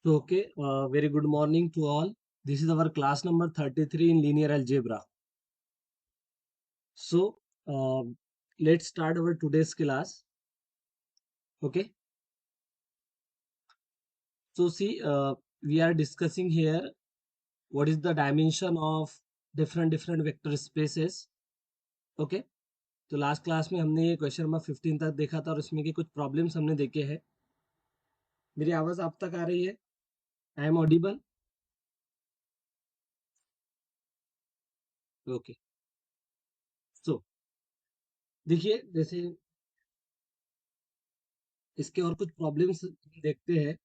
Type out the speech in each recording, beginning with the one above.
So, okay, very good morning to all. This is our class number 33 in linear algebra. So, let's start our today's class. Okay. So, see, we are discussing here what is the dimension of different vector spaces. Okay. तो last class में हमने ये question number 15 तक देखा था और इसमें के कुछ प्रॉब्लम्स हमने देखे हैं. मेरी आवाज आप तक आ रही है? I am audible? ओके. सो देखिए, जैसे इसके और कुछ प्रॉब्लम्स देखते हैं.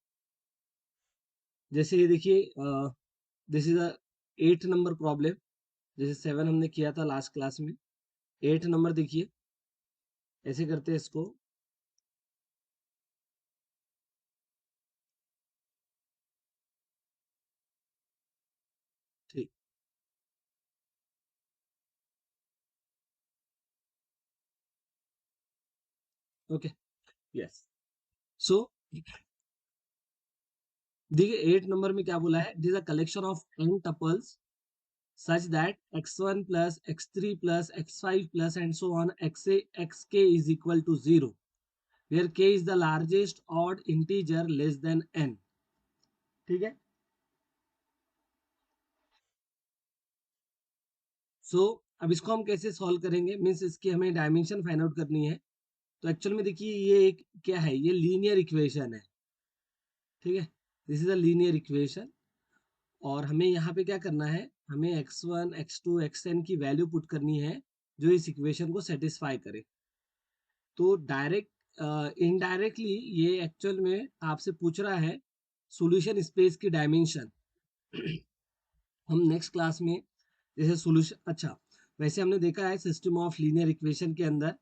जैसे ये देखिए, this is a 8 number problem. जैसे 7 हमने किया था लास्ट क्लास में. 8 नंबर देखिए, ऐसे करते हैं इसको. ठीक. ओके. यस. सो देखिए 8 नंबर में क्या बोला है. This a collection of n tuples such that x1 plus x3 plus x5 plus and so on xk is equal to 0 where k is the largest odd integer less than n. ठीक है. सो अब इसको हम कैसे solve करेंगे, means इसकी हमें dimension find out करनी है. तो एक्चुअल में देखिए ये एक क्या है, ये लीनियर इक्वेशन है. ठीक है. This is a linear equation और हमें यहाँ पे क्या करना है, हमें x1 x2 xn की वैल्यू पुट करनी है जो इस इक्वेशन को सेटिस्फाई करे. तो डायरेक्ट इनडायरेक्टली ये एक्चुअल में आपसे पूछ रहा है सॉल्यूशन स्पेस की डायमेंशन. हम नेक्स्ट क्लास में जैसे सॉल्यूशन, अच्छा वैसे हमने देखा है सिस्टम ऑफ लीनियर इक्वेशन के अंदर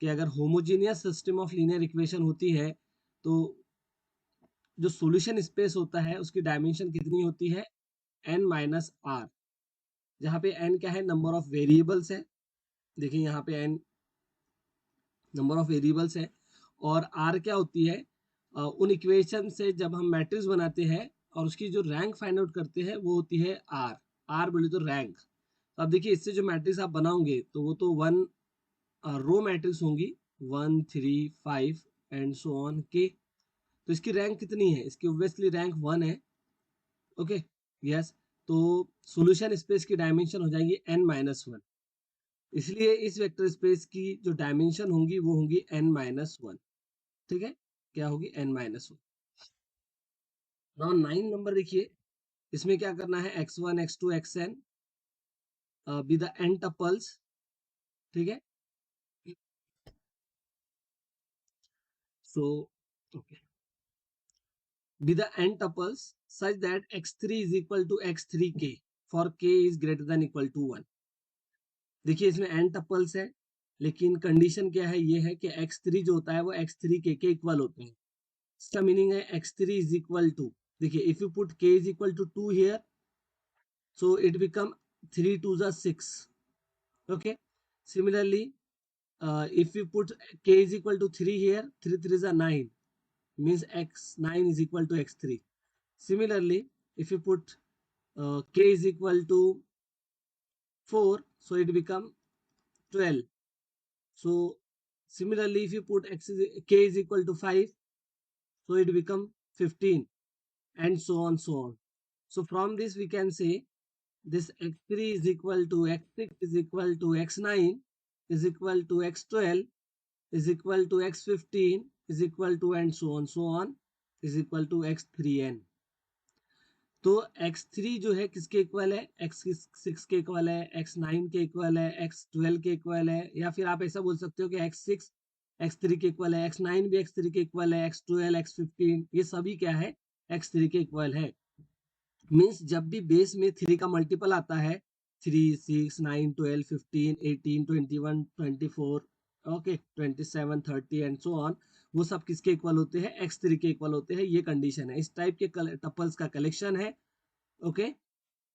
कि अगर homogeneous system of linear equation होती है तो जो सॉल्यूशन स्पेस होता है उसकी डायमेंशन कितनी होती है, n माइनस आर. जहाँ पे n क्या है, नंबर ऑफ वेरिएबल्स है. देखिए यहाँ पे n नंबर ऑफ वेरिएबल्स है और r क्या होती है, उन इक्वेशन से जब हम मैट्रिक्स बनाते हैं और उसकी जो रैंक फाइंड आउट करते हैं वो होती है r. r बोले तो रैंक. तो अब देखिए इससे जो मैट्रिक्स आप बनाओगे तो वो तो वन रो मैट्रिक्स होंगी, 1 3 5 एंड सो ऑन के. तो इसकी रैंक कितनी है, इसकी ऑब्वियसली रैंक 1 है. ओके. यस. तो सॉल्यूशन स्पेस की डायमेंशन हो जाएगी n माइनस वन. इसलिए इस वेक्टर स्पेस की जो डायमेंशन होंगी वो होंगी n माइनस वन. ठीक है. क्या होगी, n minus one. Now 9 number देखिए, इसमें क्या करना है, x1 x2 xn be the n tuples. ठीक है. So okay, be the n tuples such that x3 is equal to x3k for k is greater than equal to 1. देखिए इसमें n tuples है लेकिन कंडीशन क्या है, ये है कि x3 जो होता है वो x3k के इक्वल होते हैं. इसका मीनिंग है x3 is equal to, देखिए if you put k is equal to 2 here so it become 3 to the 6. Okay. Similarly, if you put k is equal to 3 here, 3 3 is a 9, means x9 is equal to x3. Similarly, if you put k is equal to 4, so it become 12. So similarly, if you put k is equal to 5, so it become 15 and so on so on. So from this we can say this x3 is equal to x6 is equal to x9 is equal to x12 is equal to x15 is equal to and so on is equal to x3n. तो x3 जो है किसके equal है, x6 के equal है, x9 के equal है, x12 के इक्वल है, या फिर आप ऐसा बोल सकते हो कि x6 x3 के इक्वल है, x9 भी x3 के इक्वल है, x12 x15 ये सभी क्या है, x3 के इक्वल है. मीन्स जब भी बेस में 3 का मल्टीपल आता है, 3 6 9 12 15 18 21 24 ओके 27 30 एंड सो ऑन, वो सब किसके इक्वल होते हैं, x3 के इक्वल होते हैं. ये कंडीशन है. इस टाइप के टपल्स का कलेक्शन है. ओके.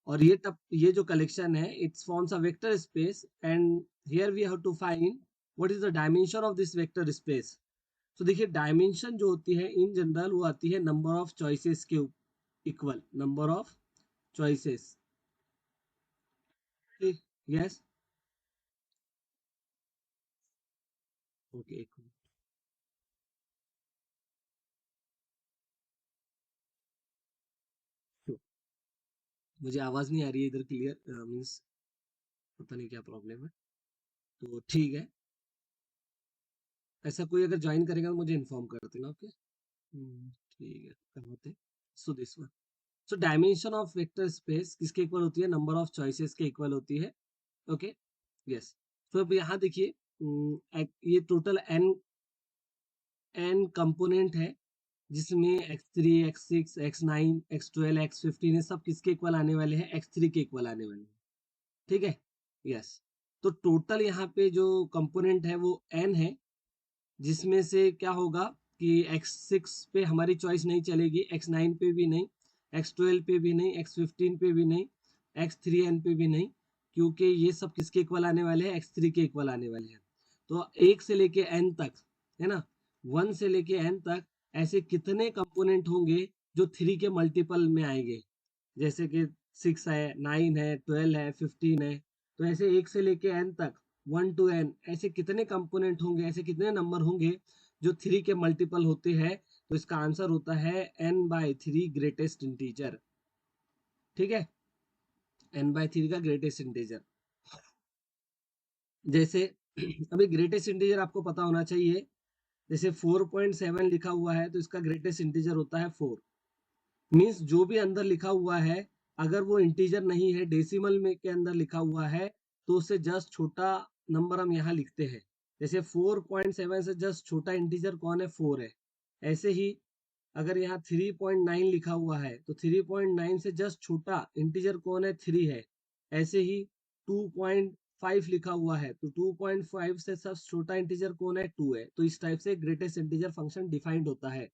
और ये जो कलेक्शन है it's forms a vector space and here we have to find what is the dimension of this vector space. तो देखिए डायमेंशन जो होती है इन जनरल वो आती है नंबर ऑफ चॉइसेस के equal number of choices. Yes, okay. मुझे आवाज नहीं आ रही है इधर क्लियर, मीन्स पता नहीं क्या प्रॉब्लम है। तो ठीक है, ऐसा कोई अगर ज्वाइन करेगा तो मुझे इन्फॉर्म कर देना, ओके। ठीक है, करते। So this one, so dimension of vector space किसके इक्वल होती है? नंबर ऑफ चॉइसेस के इक्वल होती है, ओके। यस, तो अब यहाँ देखिए, ये टोटल एन एन कंपोनेंट है, जिसमें x3 x6 x9 x12 x15 ये सब किसके इक्वल आने वाले हैं? x3 के इक्वल आने वाले हैं, ठीक है। यस, तो टोटल यहाँ पे जो कंपोनेंट है वो n है, जिसमें से क्या होगा कि x6 पे हमारी चॉइस नहीं चलेगी, x9 पे भी नहीं, x12 पे भी नहीं, x15 पे भी नहीं, x3n पे भी नहीं, क्योंकि ये सब किसके इक्वल आने वाले हैं? x3 के इक्वल आने वाले हैं। तो 1 से लेके n तक, है ना, 1 से लेके n तक ऐसे कितने कंपोनेंट होंगे जो 3 के मल्टीपल में आएंगे? जैसे कि 6 है, 9 है, 12 है, 15 है। तो ऐसे 1 से लेके n तक, 1 टू n, ऐसे कितने कंपोनेंट होंगे, ऐसे कितने नंबर होंगे जो 3 के मल्टीपल होते हैं? तो इसका आंसर होता है n/3 ग्रेटेस्ट इंटीजर, ठीक है, n/3 का ग्रेटेस्ट इंटीजर। जैसे अभी ग्रेटेस्ट इंटीजर आपको पता होना चाहिए, जैसे 4.7 लिखा हुआ है तो इसका ग्रेटेस्ट इंटीजर होता है 4। मीन्स जो भी अंदर लिखा हुआ है, अगर वो इंटीजर नहीं है, डेसिमल में के अंदर लिखा हुआ है, तो उससे जस्ट छोटा नंबर हम यहाँ लिखते हैं। जैसे 4.7 से जस्ट छोटा इंटीजर कौन है? 4 है। ऐसे ही अगर यहाँ 3.9 लिखा हुआ है तो 3.9 से जस्ट छोटा इंटीजर कौन है? 3 है। ऐसे ही 2.5 लिखा हुआ है तो 2.5 से सबसे छोटा इंटीजर कौन है? 2 है। तो इस टाइप से ग्रेटेस्ट इंटीजर फंक्शन डिफाइंड होता है,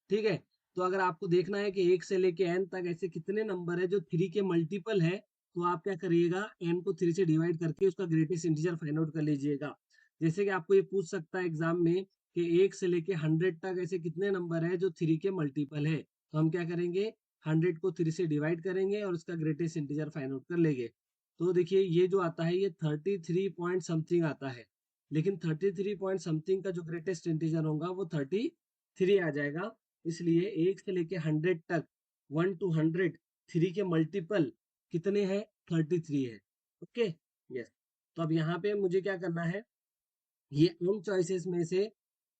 ठीक है। तो अगर आपको देखना है कि 1 से लेके n तक ऐसे कितने नंबर है जो 3 के मल्टीपल है, तो आप क्या करिएगा? n को 3 से डिवाइड करके उसका ग्रेटेस्ट इंटीजर फाइंड आउट कर लीजिएगा। जैसे कि आपको ये पूछ सकता है एग्जाम में कि 1 से लेके 100 तक ऐसे कितने नंबर है जो 3 के मल्टीपल है, तो हम क्या करेंगे? 100 को 3 से डिवाइड करेंगे और उसका ग्रेटेस्ट इंटीजर फाइंड आउट कर लेंगे। तो देखिए ये जो आता है ये 33 पॉइंट समथिंग आता है, लेकिन 33 पॉइंट समथिंग का जो ग्रेटेस्ट इंटीजर होगा वो 33 आ जाएगा। इसलिए 1 से लेके 100 तक, 1 टू 100, 3 के मल्टीपल कितने हैं? 33 है, ओके। यस, तो अब यहाँ पे मुझे क्या करना है? ये उन चॉइसेस में से,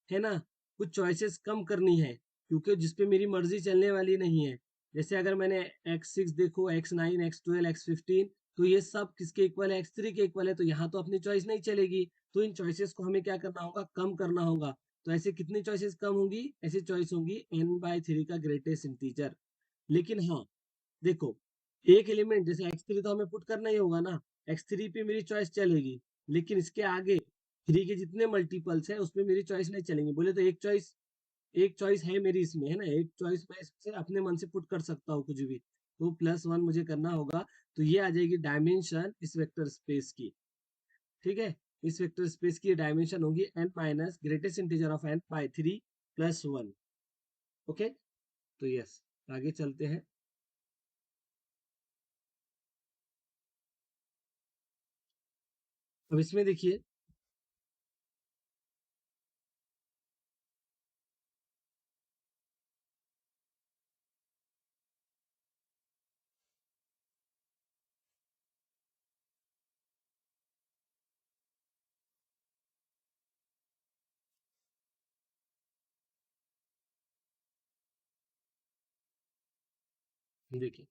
है ना, कुछ चॉइसेस कम करनी है, क्योंकि जिसपे मेरी मर्जी चलने वाली नहीं है। जैसे अगर मैंने x6 देखो, x9 x12 x15, तो ये सब किसके इक्वल है? x3 के इक्वल है, तो यहाँ तो अपनी चॉइस नहीं चलेगी। तो इन चॉइसेस को हमें क्या करना होगा? कम करना होगा। तो ऐसे कितनी चॉइसेस कम होंगी? ऐसी चॉइस होंगी n/3 का ग्रेटेस्ट इंटीजर। लेकिन हाँ, देखो, एक एलिमेंट जैसे x3 तो हमें पुट करना ही होगा ना, x3 पे मेरी चॉइस चलेगी, लेकिन इसके आगे 3 के जितने मल्टीपल्स है उसमें मेरी चॉइस नहीं चलेंगी। बोले तो एक चॉइस है मेरी इसमें, है ना, एक चॉइस मैं इससे अपने मन से पुट कर सकता हूँ कुछ भी, तो +1 मुझे करना होगा। तो ये आ जाएगी डायमेंशन इस वेक्टर स्पेस की, ठीक है। इस वेक्टर स्पेस की डायमेंशन होगी n minus greatest integer of n/3 +1, okay. तो यस, आगे चलते हैं। अब इसमें देखिए, देखिए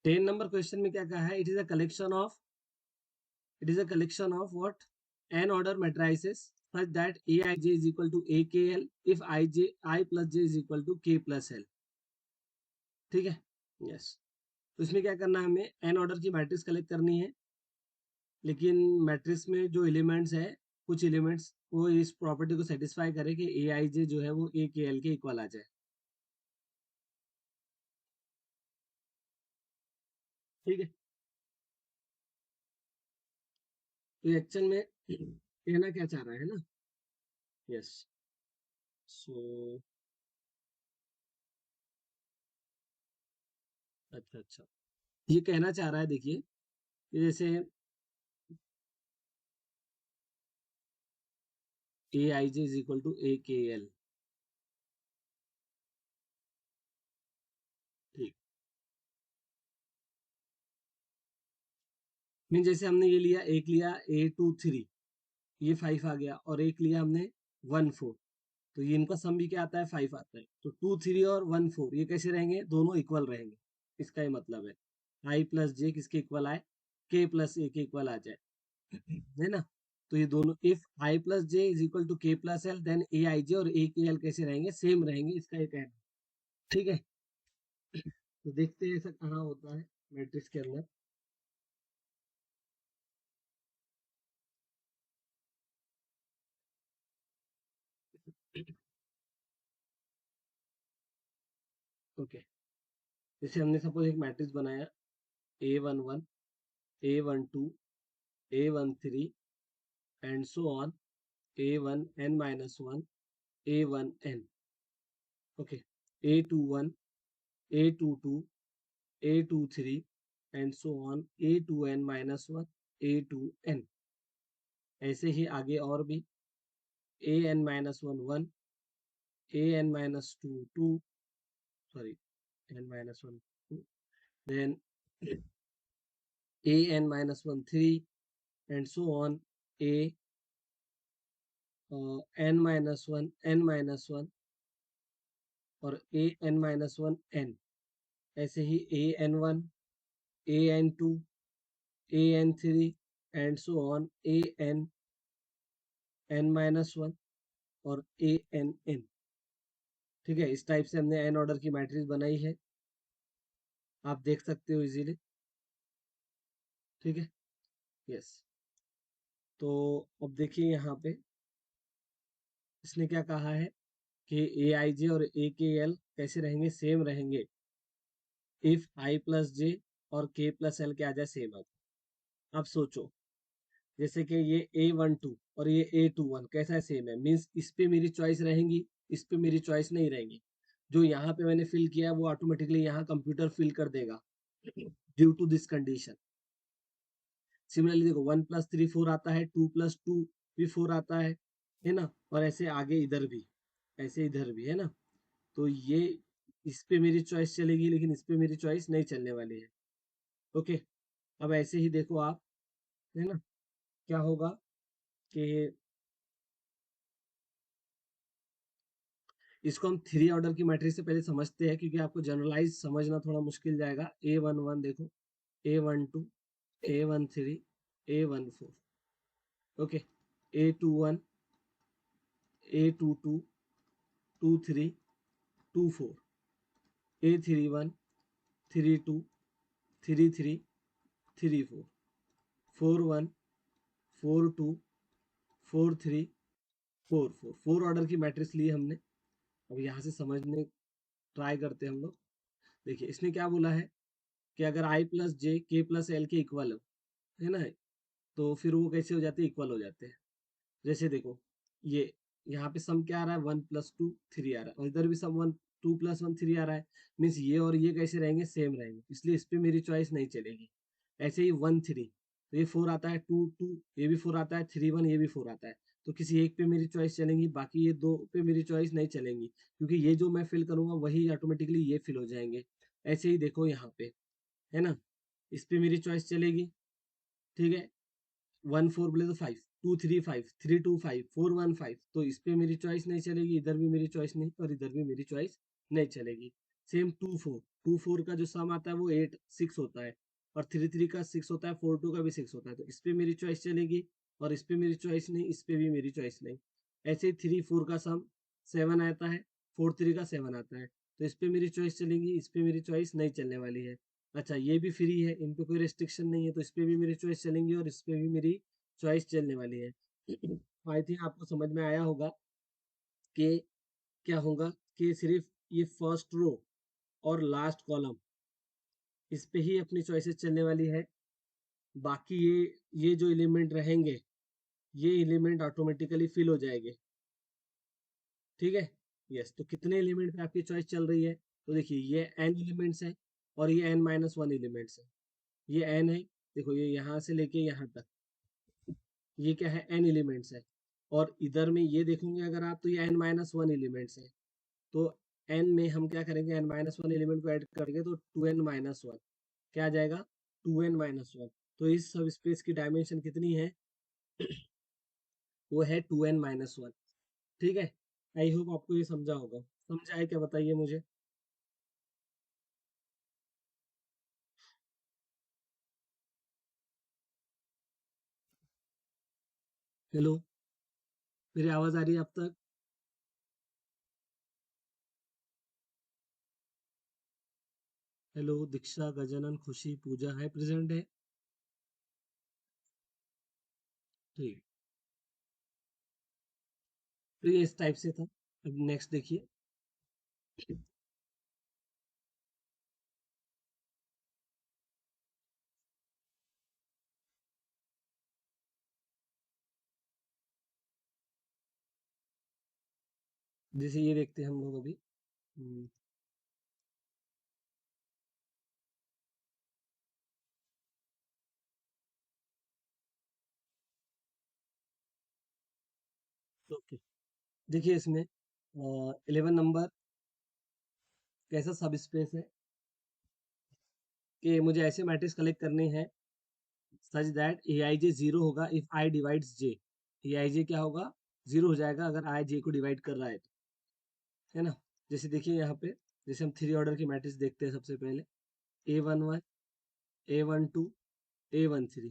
10 नंबर क्वेश्चन में क्या कहा है? It is a collection of what? n order matrices such that aij is equal to akl if I plus j is equal to k plus l, ठीक है। यस, तो इसमें क्या करना है? हमें n ऑर्डर की मैट्रिक्स कलेक्ट करनी है, लेकिन मैट्रिक्स में जो एलिमेंट्स है, कुछ एलिमेंट्स वो इस प्रॉपर्टी को सेटिस्फाई करे कि ए आई जे जो है वो ए के एल के इक्वल आ जाए, ठीक है। तो एक्चुअल में कहना क्या चाह रहा है ना? यस, सो अच्छा अच्छा, ये कहना चाह रहा है देखिए कि जैसे ए I J is equal to ए के एल। ठीक, मीन जैसे हमने ये लिया, एक लिया A23, ये 5 आ गया, और एक लिया हमने 1 4, तो ये इनका सम भी क्या आता है, 5 आता है। तो 2 3 और 1 4 ये कैसे रहेंगे, दोनों इक्वल रहेंगे। इसका ये मतलब है आई प्लस जे किसके इक्वल आए, के प्लस ए के इक्वल आ जाए, है ना। तो ये दोनों, if I plus J is equal to K plus L, then A I J और ए के एल कैसे रहेंगे, सेम रहेंगे, इसका ये कहना है। ठीक है, तो देखते हैं ऐसा कहाँ होता है मैट्रिक्स के अंदर। ओके, जैसे हमने सपोज एक मैट्रिक्स बनाया, A11, A12, A13 and so on, A1n-1, A1n, okay, A21, A22, A23 and so on, A2n-1, A2n। ऐसे ही आगे और भी, an-1 1, an-2 2, sorry, n-1 2, then an-1 3 and so on, a n-1 n-1 और an-1 n। ऐसे ही an1, an2, an3 and so on, an-1 और an-n। ठीक है, इस टाइप से हमने n ऑर्डर की मैट्रिक्स बनाई है, आप देख सकते हो इजीली। ठीक है, यस। तो अब देखिए यहाँ पे इसने क्या कहा है कि ए आई जे और ए के एल कैसे रहेंगे, सेम रहेंगे, इफ आई प्लस जे और के प्लस एल के आ जाए सेम आ जाए। अब सोचो, जैसे कि ये A12 और ये A21 कैसा है, सेम है, मीन्स इस पे मेरी चॉइस रहेंगी, इस पे मेरी चॉइस नहीं रहेंगी। जो यहाँ पे मैंने फिल किया वो ऑटोमेटिकली यहाँ कंप्यूटर फिल कर देगा due to this condition. Similarly देखो, 1+3 4 आता है, 2+2 भी 4 आता है ना, और ऐसे आगे इधर भी, ऐसे इधर भी, है ना। तो ये इस पे मेरी चॉइस चलेगी, लेकिन इस पे मेरी चॉइस नहीं चलने वाली है। ओके, अब ऐसे ही देखो आप, है ना, क्या होगा कि इसको हम 3 ऑर्डर की मैट्रिक्स से पहले समझते हैं, क्योंकि आपको जनरलाइज समझना थोड़ा मुश्किल जाएगा। A11 देखो, A12, A13, A14, okay, A21, A22, 23, 24, A31, 32, 33, 34, 41, 42, 43, 44, 4 order की मैट्रिक्स ली हमने। अब यहाँ से समझने ट्राई करते हैं हम लोग। देखिए इसने क्या बोला है कि अगर आई प्लस जे के प्लस एल के इक्वल हो, है ना, तो फिर वो कैसे हो जाते हैं, इक्वल हो जाते हैं। जैसे देखो, ये यहाँ पे सम क्या आ रहा है, 1+2 3 आ रहा है, और इधर भी सम 1 2+1 3 आ रहा है, मीन्स ये और ये कैसे रहेंगे, सेम रहेंगे, इसलिए इस पे मेरी चॉइस नहीं चलेगी। ऐसे ही 1 3, तो ये 4 आता है, 2 2 ये भी 4 आता है, 3 1 ये भी 4 आता है, तो किसी एक पे मेरी चॉइस चलेंगी, बाकी ये दो पे मेरी चॉइस नहीं चलेंगी, क्योंकि ये जो मैं फिल करूंगा वही ऑटोमेटिकली ये फिल हो जाएंगे। ऐसे ही देखो यहाँ पे, है ना, इस पे मेरी चॉइस चलेगी। ठीक है, 1 4 बोले तो 5, 2 3 5, 3 2 5, 4 1 5, तो इस पे मेरी चॉइस नहीं चलेगी, इधर भी मेरी चॉइस नहीं, और इधर भी मेरी चॉइस नहीं चलेगी। सेम 2 4 का जो सम आता है वो 8 6 होता है, और 3 3 का 6 होता है, 4 2 का भी 6 होता है, तो इस पे मेरी चॉइस चलेगी, और इस पे मेरी चॉइस नहीं, इस पे भी मेरी चॉइस नहीं। ऐसे ही 3 4 का सम 7 आता है, 4 3 का 7 आता है, तो इस पे मेरी चॉइस चलेगी, इस पे मेरी चॉइस नहीं चलने वाली है। अच्छा, ये भी फ्री है, इन पे कोई रेस्ट्रिक्शन नहीं है, तो इस पे भी मेरी चॉइस चलेंगी, और इस पे भी मेरी चॉइस चलने वाली है। आई थिंक आपको समझ में आया होगा कि क्या होगा, कि सिर्फ ये फर्स्ट रो और लास्ट कॉलम, इस पे ही अपनी चॉइसेस चलने वाली है। बाकी ये जो एलिमेंट रहेंगे, ये एलिमेंट ऑटोमेटिकली फिल हो जाएंगे। ठीक है, यस। तो कितने एलिमेंट पे आपकी चॉइस चल रही है, तो देखिए ये n एलिमेंट्स है, और ये n-1 एलिमेंट्स है। ये n है, देखो ये यहाँ से लेके यहाँ तक, ये क्या है, n एलिमेंट्स है। और इधर में ये देखोगे अगर आप, तो ये n-1 एलिमेंट्स है। तो n में हम क्या करेंगे, n-1 एलिमेंट को ऐड करेंगे तो 2n-1 क्या आ जाएगा, 2n-1। तो इस सब स्पेस की डायमेंशन कितनी है, वो है 2n-1। ठीक है, आई होप आपको ये समझा होगा। समझा है क्या, बताइए मुझे। हेलो, मेरी आवाज आ रही है अब तक। हेलो, दीक्षा, गजानन, खुशी, पूजा है, प्रेजेंट है। ठीक, तो ये इस टाइप से था। अब नेक्स्ट देखिए। जैसे ये देखते हैं हम लोग अभी। ओके, देखिए इसमें 11 नंबर कैसा सब स्पेस है कि मुझे ऐसे मैट्रिक्स कलेक्ट करने हैं such that A I J zero होगा if I divides J. A I जे क्या होगा, जीरो हो जाएगा अगर आई जे को डिवाइड कर रहा है ना। जैसे देखिए यहाँ पे, जैसे हम थ्री ऑर्डर की मैट्रिक्स देखते हैं सबसे पहले, A11, A12, A13,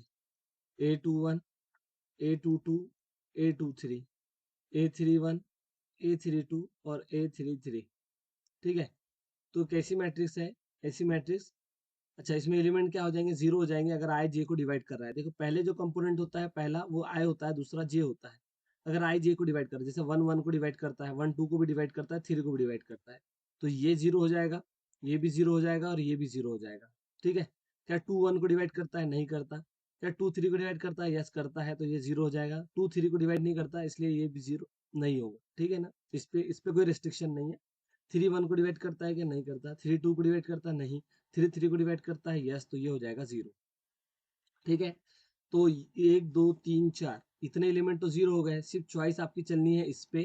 A21, A22, A23, A31, A32 और A33। ठीक है, तो कैसी मैट्रिक्स है, ऐसी मैट्रिक्स। अच्छा, इसमें एलिमेंट क्या हो जाएंगे, जीरो हो जाएंगे अगर आई जे को डिवाइड कर रहा है। देखो पहले जो कंपोनेंट होता है, पहला वो आई होता है, दूसरा जे होता है। अगर आई जे को डिवाइड कर, जैसे वन वन को डिवाइड करता है, वन टू को भी डिवाइड करता है, थ्री को भी डिवाइड करता है, तो ये जीरो हो जाएगा, ये भी जीरो हो जाएगा और ये भी जीरो हो जाएगा। ठीक है, क्या टू वन को डिवाइड करता है, नहीं करता। क्या टू थ्री को डिवाइड करता है, यस करता है, तो ये जीरो हो जाएगा। टू थ्री को डिवाइड नहीं करता, इसलिए ये भी जीरो नहीं होगा। ठीक है ना, इस पे कोई रिस्ट्रिक्शन नहीं है। थ्री वन को डिवाइड करता है कि नहीं करता, थ्री टू को डिवाइड करता है, नहीं। थ्री थ्री को डिवाइड करता है, यस, तो ये हो जाएगा जीरो। ठीक है, तो एक दो तीन चार इतने एलिमेंट तो जीरो हो गए, सिर्फ चॉइस आपकी चलनी है इस पे,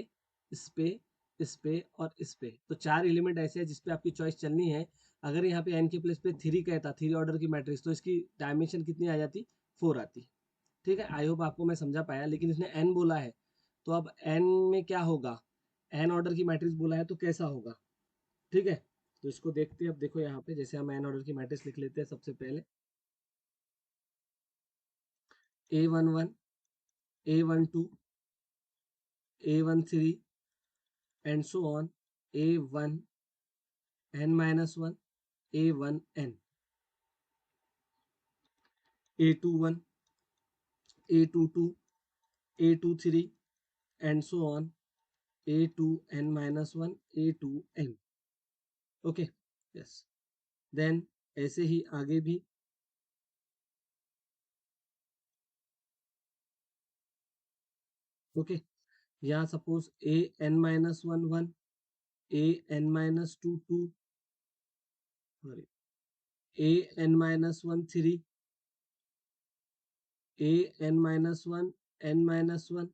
इस पे, इस पे और इस पे। तो चार एलिमेंट ऐसे हैं जिसपे आपकी चॉइस चलनी है। अगर यहाँ पे एन के प्लेस पे थ्री कहता, थ्री ऑर्डर की मैट्रिक्स, तो इसकी डायमेंशन कितनी आ जाती, फोर आती। ठीक है, आई होप आपको मैं समझा पाया। लेकिन इसने एन बोला है, तो अब एन में क्या होगा, एन ऑर्डर की मैट्रिक्स बोला है तो कैसा होगा। ठीक है, तो इसको देखते हैं। अब देखो यहाँ पे, जैसे हम एन ऑर्डर की मैट्रिक्स लिख लेते हैं सबसे पहले, A11, A12, A13 and so on, A1, N-1, A1N, A21, A22, A23 and so on, A2N-1, A2N। Okay, yes, then ऐसे ही आगे भी। ओके, यहाँ suppose A n-1 1, A n-2 2, sorry, A n-1 3, A n-1 n-1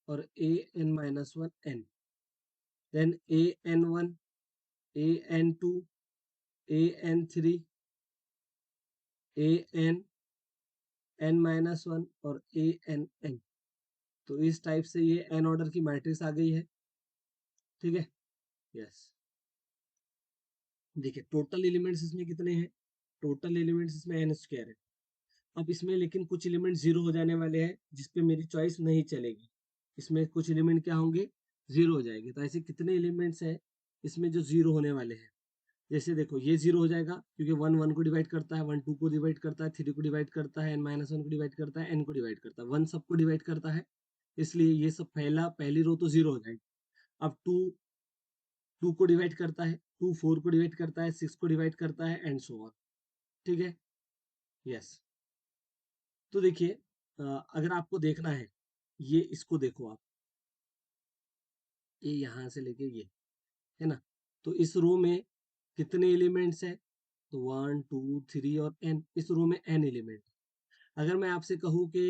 और A n-1 n। then AN1, AN2, AN3, AN, N-1 और ANN। तो इस type से ये n ऑर्डर की मैट्रिक्स आ गई है। ठीक है, यस। देखिए टोटल एलिमेंट्स इसमें कितने हैं, टोटल एलिमेंट्स इसमें n स्क्वायर है। अब इसमें लेकिन कुछ एलिमेंट जीरो हो जाने वाले हैं जिसपे मेरी चॉइस नहीं चलेगी। इसमें कुछ एलिमेंट क्या होंगे, जीरो हो जाएंगे। तो ऐसे कितने एलिमेंट्स हैं इसमें जो जीरो होने वाले हैं। जैसे देखो ये जीरो हो जाएगा क्योंकि वन वन को डिवाइड करता है, वन टू को डिवाइड करता है, थ्री को डिवाइड करता है, n-1 को डिवाइड करता है, n को डिवाइड करता है, वन सबको डिवाइड करता है। इसलिए ये सब पहली रो तो जीरो हो जाएगी। अब टू टू को डिवाइड करता है, टू फोर को डिवाइड करता है, सिक्स को डिवाइड करता है एंड सो ऑन। ठीक है, यस। तो देखिए अगर आपको देखना है, ये इसको देखो आप, ये यहाँ से लेके ये, है ना। तो इस रो में कितने एलिमेंट्स है, तो 1 2 3 और n, इस रो में n एलिमेंट। अगर मैं आपसे कहूँ कि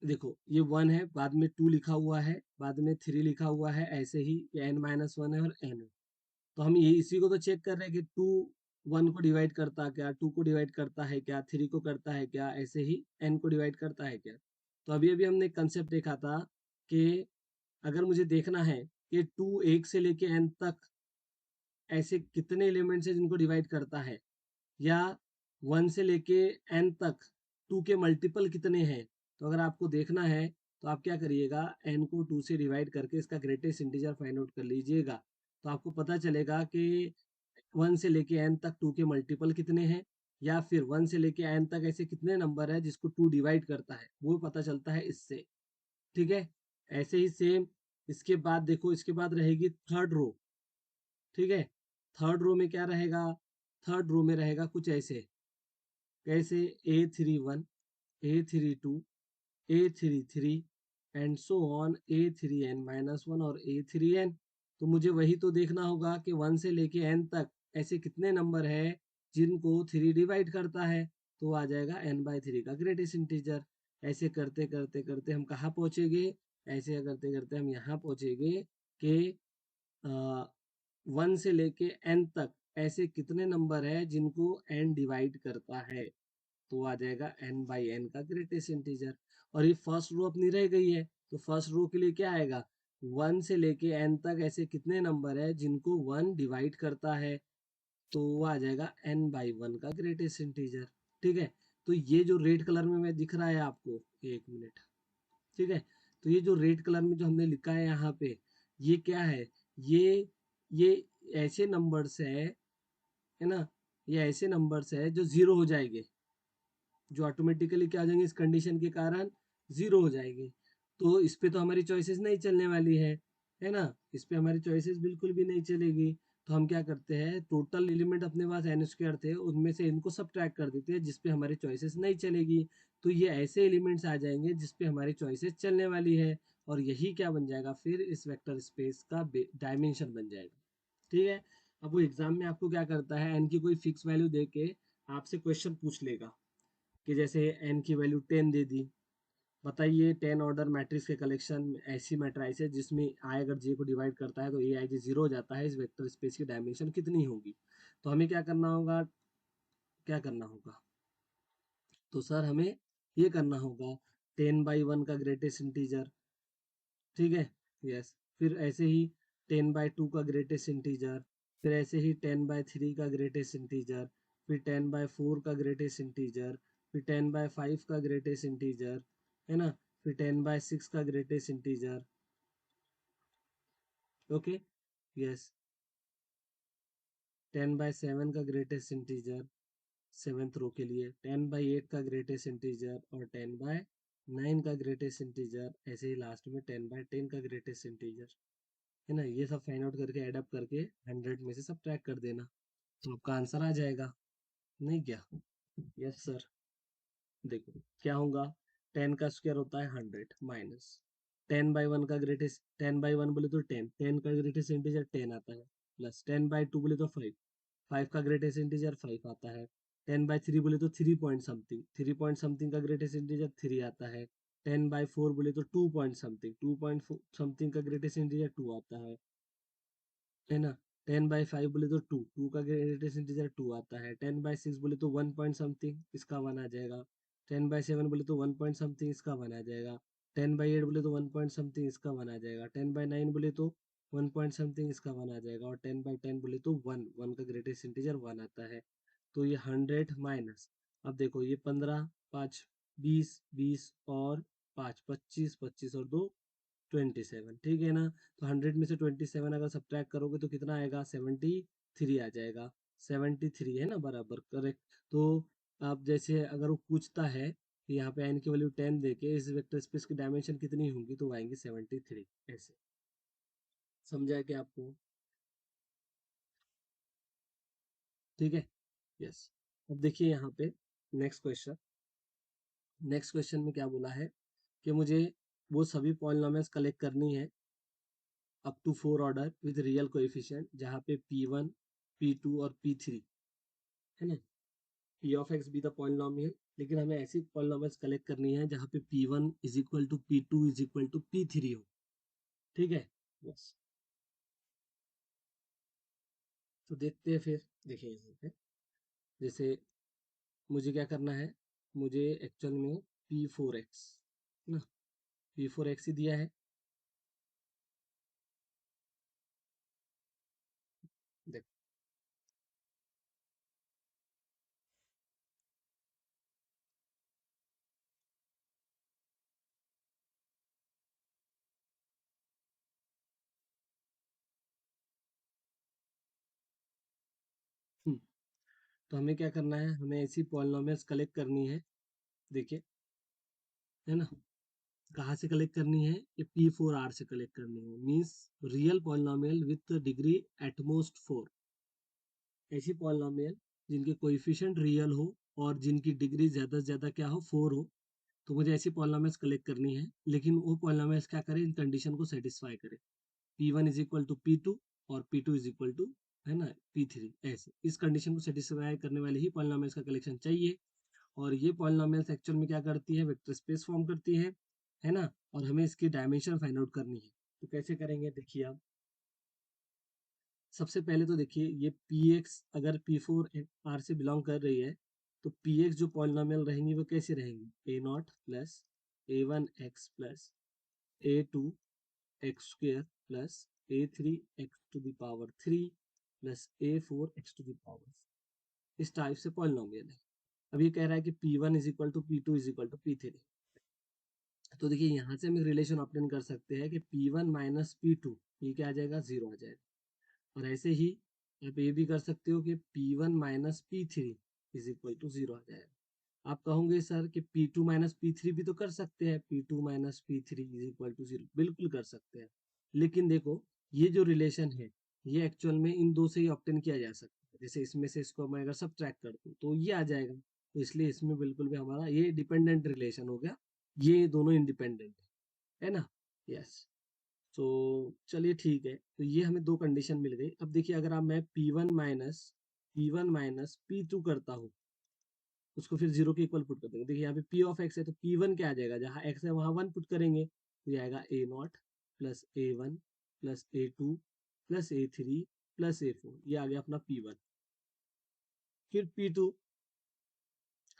देखो ये 1 है, बाद में 2 लिखा हुआ है, बाद में 3 लिखा हुआ है, ऐसे ही n-1 है और n है। तो हम ये इसी को तो चेक कर रहे हैं कि 2 1 को डिवाइड करता क्या, 2 को डिवाइड करता है क्या, 3 को करता है क्या, ऐसे ही n को डिवाइड करता है क्या। तो अभी अभी हमने एक कंसेप्ट देखा था कि अगर मुझे देखना है कि 2 1 से लेके n तक ऐसे कितने एलिमेंट्स हैं जिनको डिवाइड करता है, या 1 से लेके n तक 2 के मल्टीपल कितने हैं, तो अगर आपको देखना है तो आप क्या करिएगा, n को 2 से डिवाइड करके इसका ग्रेटेस्ट इंटीजर फाइंड आउट कर लीजिएगा। तो आपको पता चलेगा कि 1 से लेके n तक 2 के मल्टीपल कितने हैं, या फिर 1 से लेके n तक ऐसे कितने नंबर है जिसको 2 डिवाइड करता है, वो पता चलता है इससे। ठीक है, ऐसे ही सेम इसके बाद देखो, इसके बाद रहेगी थर्ड रो। ठीक है, थर्ड रो में क्या रहेगा, थर्ड रो में रहेगा कुछ ऐसे, कैसे A31 A32 A33 and so on A3n-1 और A3n। तो मुझे वही तो देखना होगा कि 1 से लेके n तक ऐसे कितने नंबर है जिनको 3 डिवाइड करता है, तो आ जाएगा n/3 का ग्रेटेस्ट इंटीजर। ऐसे करते करते करते हम कहाँ पहुंचेंगे, ऐसे करते करते हम यहाँ पहुंचेंगे कि 1 से लेके n तक ऐसे कितने नंबर है जिनको n डिवाइड करता है, तो आ जाएगा n/n का ग्रेटेस्ट इंटीजर। और ये फर्स्ट रो अपनी रह गई है, तो फर्स्ट रो के लिए क्या आएगा, 1 से लेके n तक ऐसे कितने नंबर है जिनको 1 डिवाइड करता है, तो वो आ जाएगा n/1 का ग्रेटेस्ट इंटीजर। ठीक है, तो ये जो रेड कलर में मैं दिख रहा है आपको, एक मिनट। ठीक है, तो ये जो रेड कलर में जो हमने लिखा है यहाँ पे, ये क्या है, ये ऐसे नंबर्स है ना, ये ऐसे नंबर्स है जो जीरो हो जाएंगे, जो ऑटोमेटिकली क्या हो जाएंगे इस कंडीशन के कारण, जीरो हो जाएंगे। तो इस पे तो हमारी चॉइसेस नहीं चलने वाली है ना, इस पे हमारी चॉइसेस बिल्कुल भी नहीं चलेगी। तो हम क्या करते हैं, टोटल एलिमेंट अपने पास एन स्क्वायर थे, उनमें से इनको सब्ट्रैक्ट कर देते हैं जिसपे हमारी चॉइसेस नहीं चलेगी। तो ये ऐसे एलिमेंट्स आ जाएंगे जिसपे हमारी चॉइसेस चलने वाली है, और यही क्या बन जाएगा फिर इस वेक्टर स्पेस का डायमेंशन बन जाएगा। ठीक है, अब वो एग्जाम में आपको क्या करता है, एन की कोई फिक्स वैल्यू दे के आपसे क्वेश्चन पूछ लेगा कि जैसे n की वैल्यू 10 दे दी, बताइए 10 ऑर्डर मैट्रिक्स के कलेक्शन ऐसी मैट्राइस है जिसमें i अगर j को डिवाइड करता है तो a i j 0 हो जाता है, इस वेक्टर स्पेस की डायमेंशन कितनी होगी। तो हमें क्या करना होगा, क्या करना होगा, तो सर हमें ये करना होगा 10/1 का ग्रेटेस्ट इंटीजर। ठीक है, यस, फिर ऐसे ही 10/2 का ग्रेटेस्ट इंटीजर, फिर ऐसे ही 10/3 का ग्रेटेस्ट इंटीजर, फिर 10/4 का ग्रेटेस्ट इंटीजर, फिर 10/5 का ग्रेटेस्ट इंटीजर, है ना, फिर 10/6 का ग्रेटेस्ट इंटीजर। ओके, यस, 10/7 का ग्रेटेस्ट इंटीजर सेवेंथ रो के लिए, 10/8 का ग्रेटेस्ट इंटीजर और 10/9 का ग्रेटेस्ट इंटीजर, ऐसे ही लास्ट में 10/10 का ग्रेटेस्ट इंटीजर। है ना, ये सब फाइंड आउट करके एड अप करके 100 में से सब ट्रैक कर देना, तो आपका आंसर आ जाएगा। नहीं क्या, यस सर। देखो क्या होगा, 10 का स्क्वायर होता है 100 माइनस 10/1 का ग्रेटेस्ट, 10/1 बोले तो 10, 10 का ग्रेटेस्ट इंटीजर 10 आता है, प्लस 10/2 बोले तो 5, 5 का ग्रेटेस्ट इंटीजर 5 आता है, 10/3 बोले तो 3 पॉइंट समथिंग, 3 पॉइंट समथिंग का ग्रेटेस्ट इंटीजर 3 आता है, 10/4 बोले तो 2 पॉइंट समथिंग, 2 पॉइंट समथिंग का ग्रेटेस्ट इंटीजर 2 आता है ना, 10/5 बोले तो 2, 2 का ग्रेटेस्ट इंटीजर 2 आता है, 10/6 बोले तो 1 पॉइंट समथिंग, इसका 1 आ जाएगा, 10/7 बोले तो 1 पॉइंट समथिंग, इसका 1 आ जाएगा, 10/8 बोले तो 1 पॉइंट समथिंग, इसका 1 आ जाएगा, 10/9 बोले तो 1 पॉइंट समथिंग, इसका 1 आ जाएगा, और 10/10 बोले तो 1, 1 का ग्रेटेस्ट इंटीजर 1 आता है। तो ये 100 माइनस, अब देखो ये 15, 5 20, 20 और 5 25, 25 और 2 27, ठीक है ना। तो 100 में से 27 अगर सब्ट्रैक्ट करोगे तो कितना आएगा, 73 आ जाएगा, 73 है ना, बराबर करेक्ट। तो आप जैसे अगर वो पूछता है कि यहाँ पे n की वैल्यू 10 देके इस वेक्टर स्पेस की डायमेंशन कितनी होगी, तो वो आएंगी 73, ऐसे। समझा है क्या आपको, ठीक है, यस। अब देखिए यहाँ पे नेक्स्ट क्वेश्चन, नेक्स्ट क्वेश्चन में क्या बोला है कि मुझे वो सभी पॉलिनॉमियल्स कलेक्ट करनी है up to 4 order with real coefficient, जहाँ पे P1 P2 और P3, है ना। P of x भी द पॉलिनोमियल, लेकिन हमें ऐसी पॉलिनोमियल्स कलेक्ट करनी है जहाँ पे P1 is equal to P2 is equal to P3 हो, ठीक है। बस तो देखते हैं फिर। देखिए यहाँ पे जैसे मुझे क्या करना है, मुझे एक्चुअल में P4x ना, P4x ही दिया है। देख, तो हमें क्या करना है, हमें ऐसी पॉलिनोमियल्स कलेक्ट करनी है। देखिए, है ना, कहाँ से कलेक्ट करनी है, ये P4R से कलेक्ट करनी है। Means real polynomial with degree at most 4, ऐसी पॉलिनोमियल जिनके कोएफिशिएंट रियल हो और जिनकी डिग्री ज़्यादा से ज़्यादा क्या हो, 4 हो। तो मुझे ऐसी पॉलिनोमियल्स कलेक्ट करनी है, लेकिन वो पॉलिनोमियल्स क्या करें, इन कंडीशन को सेटिस्फाई करें। P1 is equal to P2 और P2 इज इक्वल टू, है ना, P3, ऐसे इस कंडीशन को सेटिस्फाई करने वाले ही पॉलिनोमियल्स का कलेक्शन चाहिए। और ये पॉलिनोमियल्स एक्चुअल में क्या करती है, वेक्टर स्पेस फॉर्म करती है ना। और हमें इसकी डायमेंशन फाइंड आउट करनी है। तो कैसे करेंगे, देखिए आप, सबसे पहले तो देखिए ये Px अगर P4R से बिलोंग कर रही है, तो Px जो पॉलिनोमियल रहेंगी वो कैसे रहेंगी, A0 plus A1x plus A2x square plus A3x to the power 3 plus A4x to the power, इस टाइप से पॉलिनोमियल है। अब ये कह रहा है कि P1 is equal to P2 is equal to P3। तो देखिए यहाँ से हम एक रिलेशन ऑब्टेन कर सकते हैं कि P1 माइनस P2, ये क्या आ जाएगा, 0 आ जाएगा। और ऐसे ही आप ये भी कर सकते हो कि P1 minus P3 is equal to 0 आ जाएगा। आप कहोगे सर कि P2 माइनस P3 भी तो कर सकते हैं, P2 minus P3 is equal to 0, बिल्कुल कर सकते हैं। लेकिन देखो, ये जो रिलेशन है, ये एक्चुअल में इन दो से ही ऑब्टेन किया जा सकता है। जैसे इसमें से इसको मैं अगर सब्ट्रैक्ट कर दूं तो ये आ जाएगा। तो इसलिए इसमें बिल्कुल भी हमारा ये डिपेंडेंट रिलेशन हो गया, ये दोनों इंडिपेंडेंट है ना। यस। तो चलिए ठीक है, तो ये हमें दो कंडीशन मिल गई। अब देखिए, अगर आप मैं P1 माइनस P2 करता हूँ, उसको फिर 0 के इक्वल पुट कर देंगे। देखिए यहाँ पे P ऑफ x है, तो P1 क्या आ जाएगा, जहाँ x है वहाँ 1 पुट करेंगे, तो ये आएगा A0 plus A1 plus A2 plus A3 plus A4, ये आ गया अपना P1। फिर P2,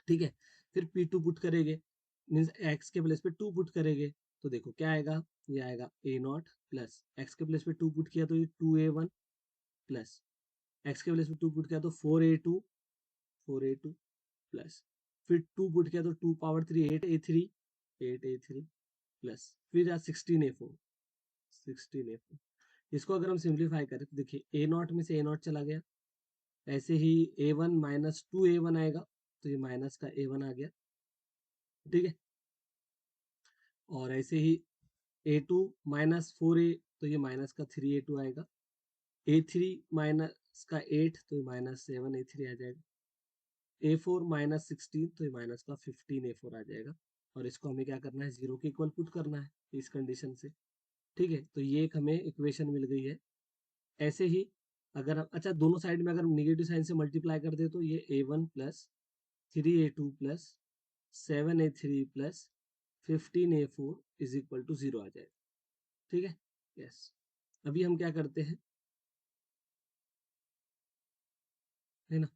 ठीक है, फिर P2 पुट करेंगे, मीन्स x के प्लेस पे 2 पुट करेंगे। तो देखो क्या आएगा, ये आएगा A0 प्लस x के प्लेस पे 2 पुट किया तो ये 2A1 प्लस x के प्लेस पे 2 पुट किया तो 4A2 प्लस फिर 2 पुट किया तो 2 पावर 3 8A3 प्लस फिर 16A4। इसको अगर हम सिंप्लीफाई करें तो देखिए A0 में से A0 चला गया, ऐसे ही A1 माइनस 2A1 आएगा, तो ये माइनस का A1 आ गया, ठीक है। और ऐसे ही A2 माइनस 4A, तो ये माइनस का 3A2 आएगा। A3 माइनस का 8, तो ये माइनस 7A3 आ जाएगा। A4 माइनस 16, तो ये माइनस का 15A4 आ जाएगा। और इसको हमें क्या करना है, 0 के इक्वल पुट करना है इस कंडीशन से, ठीक है। तो ये एक हमें इक्वेशन मिल गई है। ऐसे ही अगर अच्छा, दोनों साइड में अगर निगेटिव साइन से मल्टीप्लाई कर दे, तो ये A1 plus 3A2 plus 7A3 plus 15A4 is equal to 0 आ जाएगा, ठीक है। यस। अभी हम क्या करते हैं, है ना,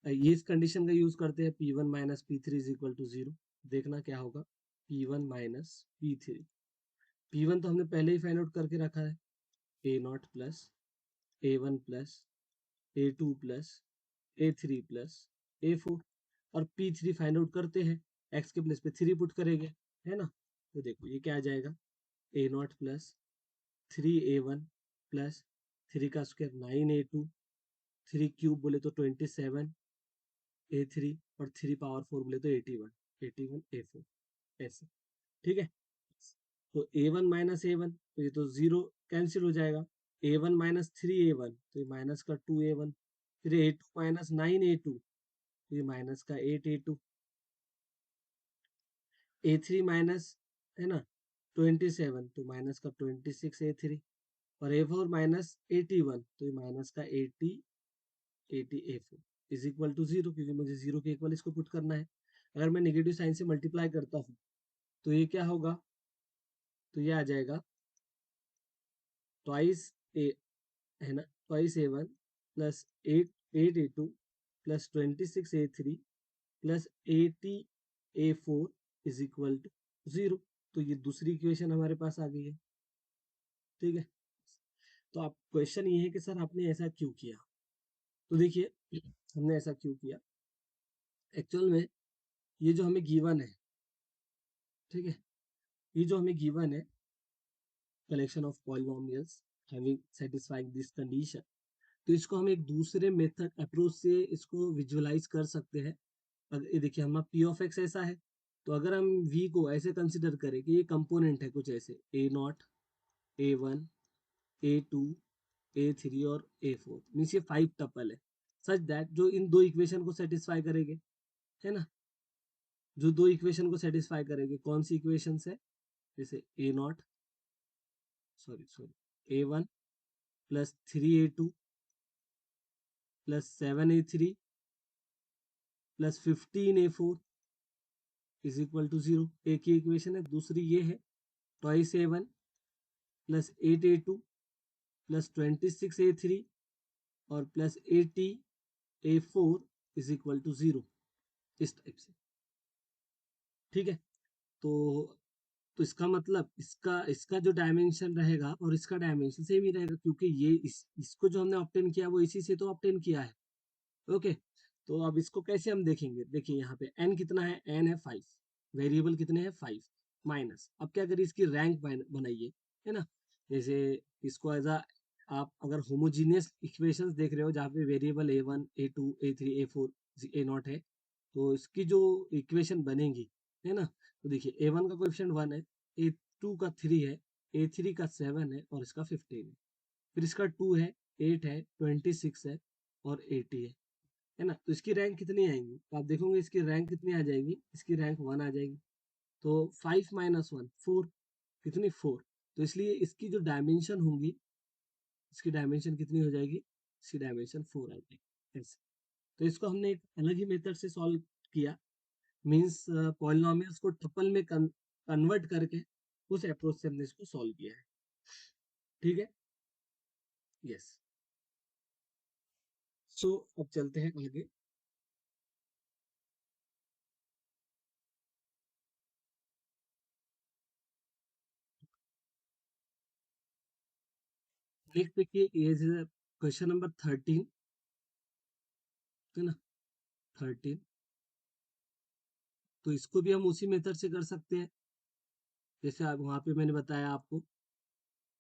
ये इस कंडीशन का यूज करते हैं, P1 minus P3 is equal to 0। देखना क्या होगा, P1 माइनस P3, P1 तो हमने पहले ही फाइंड आउट करके रखा है, A0 plus A1 plus A2 plus A3 plus A4। और P3 फाइंड आउट करते हैं, x के प्लेस पे 3 पुट करेंगे, है ना। तो देखो ये क्या आ जाएगा, A0 प्लस 3A1 प्लस 3 का स्क्वायर 9A2, 3 क्यूब बोले तो 27A3, और 3 पावर 4 बोले तो 81A4, ऐसे, ठीक है। तो A1 माइनस A1, तो ये तो 0 कैंसिल हो जाएगा। A1 माइनस 3A1, तो ये माइनस का 2A1। फिर A2 माइनस 9A2, तो ये माइनस का 8A2। A3 माइनस, है ना, 27, तो माइनस का 26A3। और A4 माइनस 81, तो ये माइनस का 80 80A4 इज इक्वल टू 0, क्योंकि मुझे 0 के इक्वल इसको पुट करना है। अगर मैं नेगेटिव साइन से मल्टीप्लाई करता हूँ तो ये क्या होगा, तो ये आ जाएगा ट्वाइस ए, है ना, twice A1 plus 8A2 plus 26A3 plus 80A4 is equal to 0। तो ये दूसरी इक्वेशन हमारे पास आ गई है। ठीक है, तो आप क्वेश्चन ये है कि सर आपने ऐसा क्यों किया। तो देखिए हमने ऐसा क्यों किया, एक्चुअल में ये जो हमें गिवन है, ठीक है, ये जो हमें गिवन है collection of polynomials having satisfying this condition, तो इसको हम एक दूसरे मेथड अप्रोच से इसको विजुअलाइज कर सकते हैं। अगर ये देखिए हमारा पी ऑफ एक्स ऐसा है, तो अगर हम वी को ऐसे कंसिडर करें कि ये कंपोनेंट है कुछ ऐसे A0, A1, A2, A3 और A4, मीन्स ये 5 टपल है, सच दैट जो इन दो इक्वेशन को सेटिस्फाई करेंगे, है ना, जो दो इक्वेशन को सेटिस्फाई करेंगे, कौन सी इक्वेशन है, जैसे A0, sorry A1 plus 3A2 plus 7A3 plus 15A4 is equal to 0, एक ही इक्वेशन है। दूसरी ये है twice A1 plus 8A2 plus 26A3 और plus 80A4 is equal to 0, इस टाइप से। ठीक है, तो इसका मतलब इसका इसका जो डायमेंशन रहेगा और इसका डायमेंशन सेम ही रहेगा, क्योंकि ये इसको जो हमने ऑब्टेन किया वो इसी से तो ऑब्टेन किया है। ओके, तो अब इसको कैसे हम देखेंगे, देखिए यहाँ पे n कितना है, n है 5, वेरिएबल कितने हैं 5, माइनस, अब क्या करिए इसकी रैंक बनाइए, है ना, जैसे इसको एज आप अगर होमोजीनियस इक्वेशंस देख रहे हो जहाँ पे variable A1, A2, A3, A4, A0 है, तो इसकी जो इक्वेशन बनेगी, है ना, तो देखिए A1 का कोएफिशिएंट 1 है, A2 का 3 है, A3 का 7 है और इसका 15 है, फिर इसका 2 है, 8 है, 26 है और 80 है ना, तो इसकी रैंक कितनी आएगी, तो आप देखोगे इसकी रैंक कितनी आ जाएगी, इसकी रैंक 1 आ जाएगी। तो 5 माइनस 1 4, कितनी 4, तो इसलिए इसकी जो डायमेंशन होंगी, इसकी डायमेंशन कितनी हो जाएगी, इसकी डायमेंशन 4 आ जाएगी ऐसे। तो इसको हमने एक अलग ही मेथड से सॉल्व किया, मीन्स पॉलिनोमियल्स को ट्रिपल में कन्वर्ट करके उस अप्रोच से हमने इसको सॉल्व किया है। ठीक है, यस। सो अब चलते हैं आगे। नेक्स्ट देखिए, ये क्वेश्चन नंबर 13, है ना, 13, तो इसको भी हम उसी मेथड से कर सकते हैं जैसे आप वहां पे मैंने बताया आपको,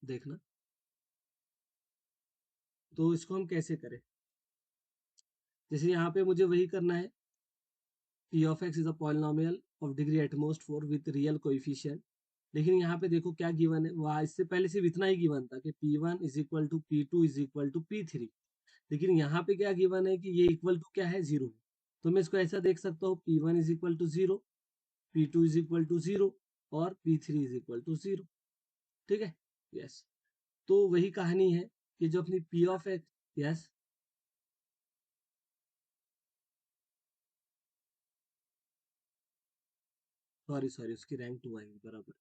देखना। तो इसको हम कैसे करें, जैसे यहाँ पे मुझे वही करना है, p of x is a polynomial of degree at most 4 with real coefficient, लेकिन यहाँ पे देखो क्या गिवन है, वहाँ इससे पहले सिर्फ इतना ही गिवन था कि p1 is equal to p2 is equal to p3, लेकिन यहाँ पे क्या गिवन है कि ये इक्वल टू क्या है, 0 है। तो मैं इसको ऐसा देख सकता हूँ, p1 is equal to 0, p2 is equal to 0 और p3 इज इक्वल टू 0। ठीक है, यस। तो वही कहानी है कि जो अपनी p of x, yes, sorry sorry उसकी रैंक 2 आएगी, बराबर,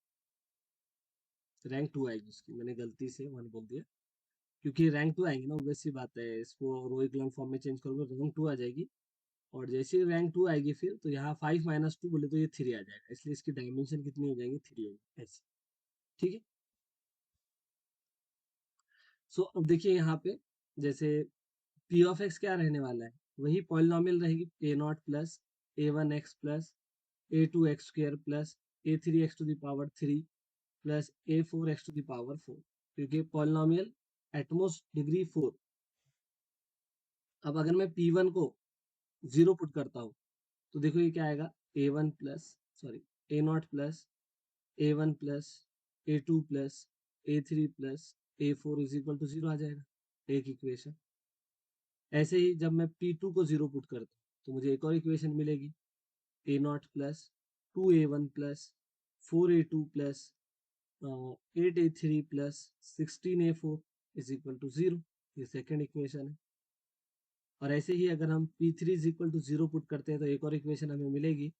रैंक 2 आएगी उसकी, मैंने गलती से 1 बोल दिया, क्योंकि रैंक 2 आएगी ना, वैसी बात है, इसको रो इक्वल फॉर्म में चेंज करोगे रैंक 2 आ जाएगी, और जैसे ही रैंक 2 आएगी फिर तो यहाँ 5 माइनस 2 बोले तो ये 3 आ जाएगा, इसलिए इसकी डायमेंशन कितनी हो जाएगी, 3 होगी ऐसे। ठीक है, सो अब देखिए यहाँ पे, जैसे p ऑफ x क्या रहने वाला है, वही पॉलिनोमियल रहेगी, a0 plus a1x plus a2x square plus a3x to the power 3 plus a4x to the power 4, क्योंकि पॉलिनोमियल एटमोस्ट डिग्री 4। अब अगर मैं p1 को 0 पुट करता हूँ तो देखो ये क्या आएगा, a1 plus, sorry, a0 plus a1 plus a2 plus a3 plus a4 is equal to 0 आ जाएगा, एक इक्वेशन। ऐसे ही जब मैं p2 को 0 पुट करता हूँ तो मुझे एक और इक्वेशन मिलेगी, a0 plus 2a1 plus 4a2 plus 8a3 plus 16a4 is equal to 0, ये सेकेंड इक्वेशन है। और ऐसे ही अगर हम P3 is equal to 0 put करते हैं तो एक और इक्वेशन हमें मिलेगी,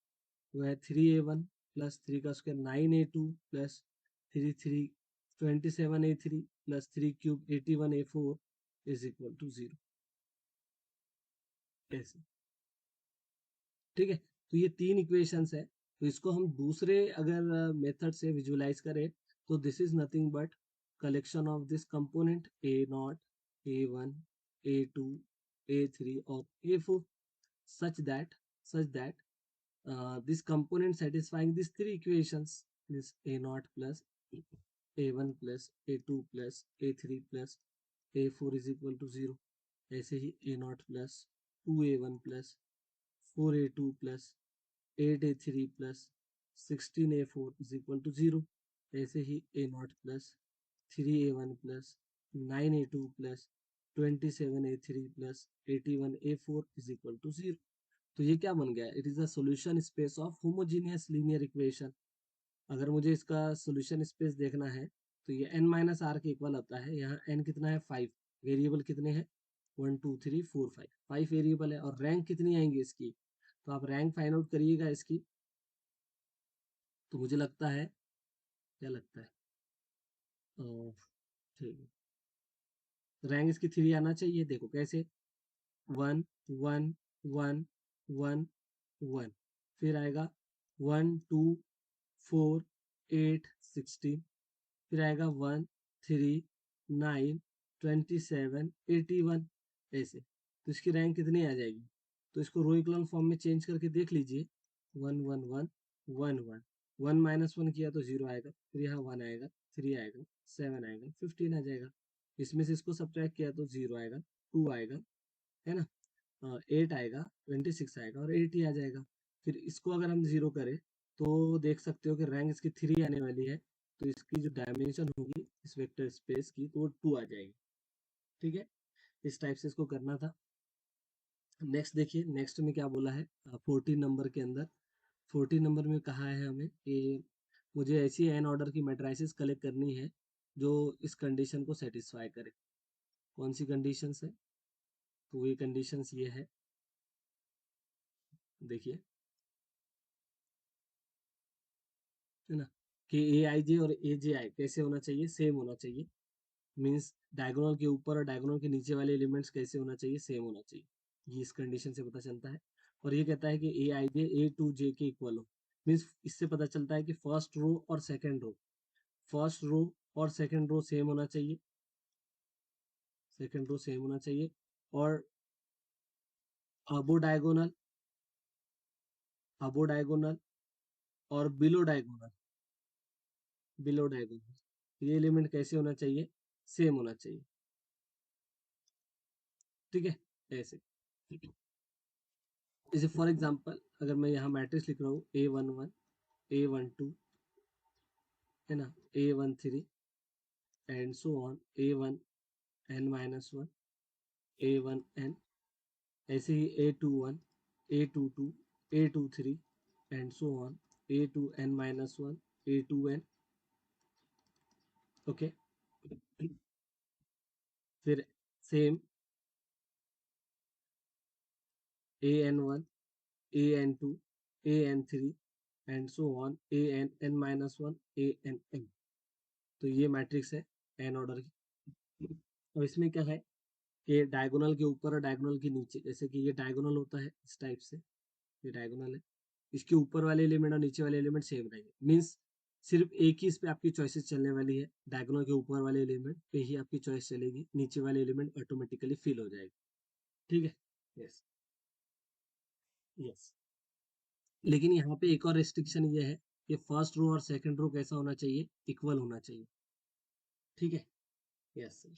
वो है 3A1 प्लस 3 का square 9A2 plus 3 27A3 plus 3 cube 81A4 is equal to 0। ऐसे, ठीक है। तो ये तीन इक्वेशंस है। तो इसको हम दूसरे अगर मेथड से विजुलाइज करें तो this is nothing but collection of this component A0, A1, A2, A3 और A4 such that this component satisfying these three equations is A0 plus A1 plus A2 plus A3 plus A4 is equal to 0। ऐसे ही A0 plus 2A1 plus 4A2 plus 8A3 plus 16A4 is equal to 0। ऐसे ही A0 plus 3A1 plus 9A2 plus 27A3 plus 81A4 is equal to 0। तो ये क्या बन गया? It is the solution space of homogeneous linear equation. अगर मुझे इसका solution space देखना है तो ये n माइनस आर के इक्वल आता है। यहाँ n कितना है? 5। वेरिएबल कितने हैं? 1 2 3 4 5, 5 वेरिएबल है। और रैंक कितनी आएंगी इसकी? तो आप रैंक फाइंड आउट करिएगा इसकी। तो मुझे लगता है, क्या लगता है, ठीक है, रैंक इसकी 3 आना चाहिए। देखो कैसे, 1 1 1 1 1, फिर आएगा 1 2 4 8 16, फिर आएगा 1 3 9 27 81। ऐसे तो इसकी रैंक कितनी आ जाएगी? तो इसको रो इक्लोन फॉर्म में चेंज करके देख लीजिए। 1 1 1 1 1, 1 माइनस 1 किया तो 0 आएगा, फिर यहाँ 1 आएगा, 3 आएगा, 7 आएगा, 15 आ जाएगा। इसमें से इसको सब्ट्रैक्ट किया तो 0 आएगा, 2 आएगा, है ना, 8 आएगा, 26 आएगा और 80 आ जाएगा। फिर इसको अगर हम 0 करें तो देख सकते हो कि रैंक इसकी 3 आने वाली है। तो इसकी जो डायमेंशन होगी इस वेक्टर स्पेस की तो वो 2 आ जाएगी। ठीक है, इस टाइप से इसको करना था। नेक्स्ट देखिए, नेक्स्ट में क्या बोला है 14 नंबर के अंदर। 14 नंबर में कहा है हमें कि मुझे ऐसी एन ऑर्डर की मैट्रिसेस कलेक्ट करनी है जो इस कंडीशन को सेटिस्फाई करे। कौन सी कंडीशंस है? तो ये कंडीशंस ये है, देखिए, है ना, कि ए आई जे और ए जे आई कैसे होना चाहिए? सेम होना चाहिए। मीन्स डायगोनल के ऊपर और डायगोनल के नीचे वाले एलिमेंट्स कैसे होना चाहिए? सेम होना चाहिए। ये इस कंडीशन से पता चलता है। और ये कहता है कि ए आई जे ए टू जे के इक्वल हो। मीन्स इससे पता चलता है कि फर्स्ट रो और सेकेंड रो सेम होना चाहिए, सेकेंड रो सेम होना चाहिए। और अबो डायगोनल और बिलो डायगोनल ये एलिमेंट कैसे होना चाहिए? सेम होना चाहिए। ठीक है, ऐसे। जैसे फॉर एग्जांपल अगर मैं यहाँ मैट्रिक्स लिख रहा हूँ A11 A12, है ना, A13 and so on, A1 n minus 1 A1 n, ऐसे ही A21 A22 A23 and so on A2 n minus 1 A2 n। Okay, फिर same AN1 AN2 AN3 and so on AN n minus 1 AN n। तो ये matrix है N order की। और इसमें क्या है कि डायगोनल के ऊपर और डायगोनल के नीचे, जैसे कि ये डायगोनल होता है इस टाइप से, ये डायगोनल है, इसके ऊपर वाले एलिमेंट और नीचे वाले एलिमेंट सेम रहेंगे। मीन्स सिर्फ एक ही इस पे आपकी चॉइसेस चलने वाली है, डायगोनल के ऊपर वाले एलिमेंट पे ही आपकी चॉइस चलेगी, नीचे वाले एलिमेंट ऑटोमेटिकली फिल हो जाएगी। ठीक है, यस यस। लेकिन यहाँ पे एक और रेस्ट्रिक्शन ये है कि फर्स्ट रो और सेकंड रो कैसा होना चाहिए? इक्वल होना चाहिए। ठीक है, यस सर।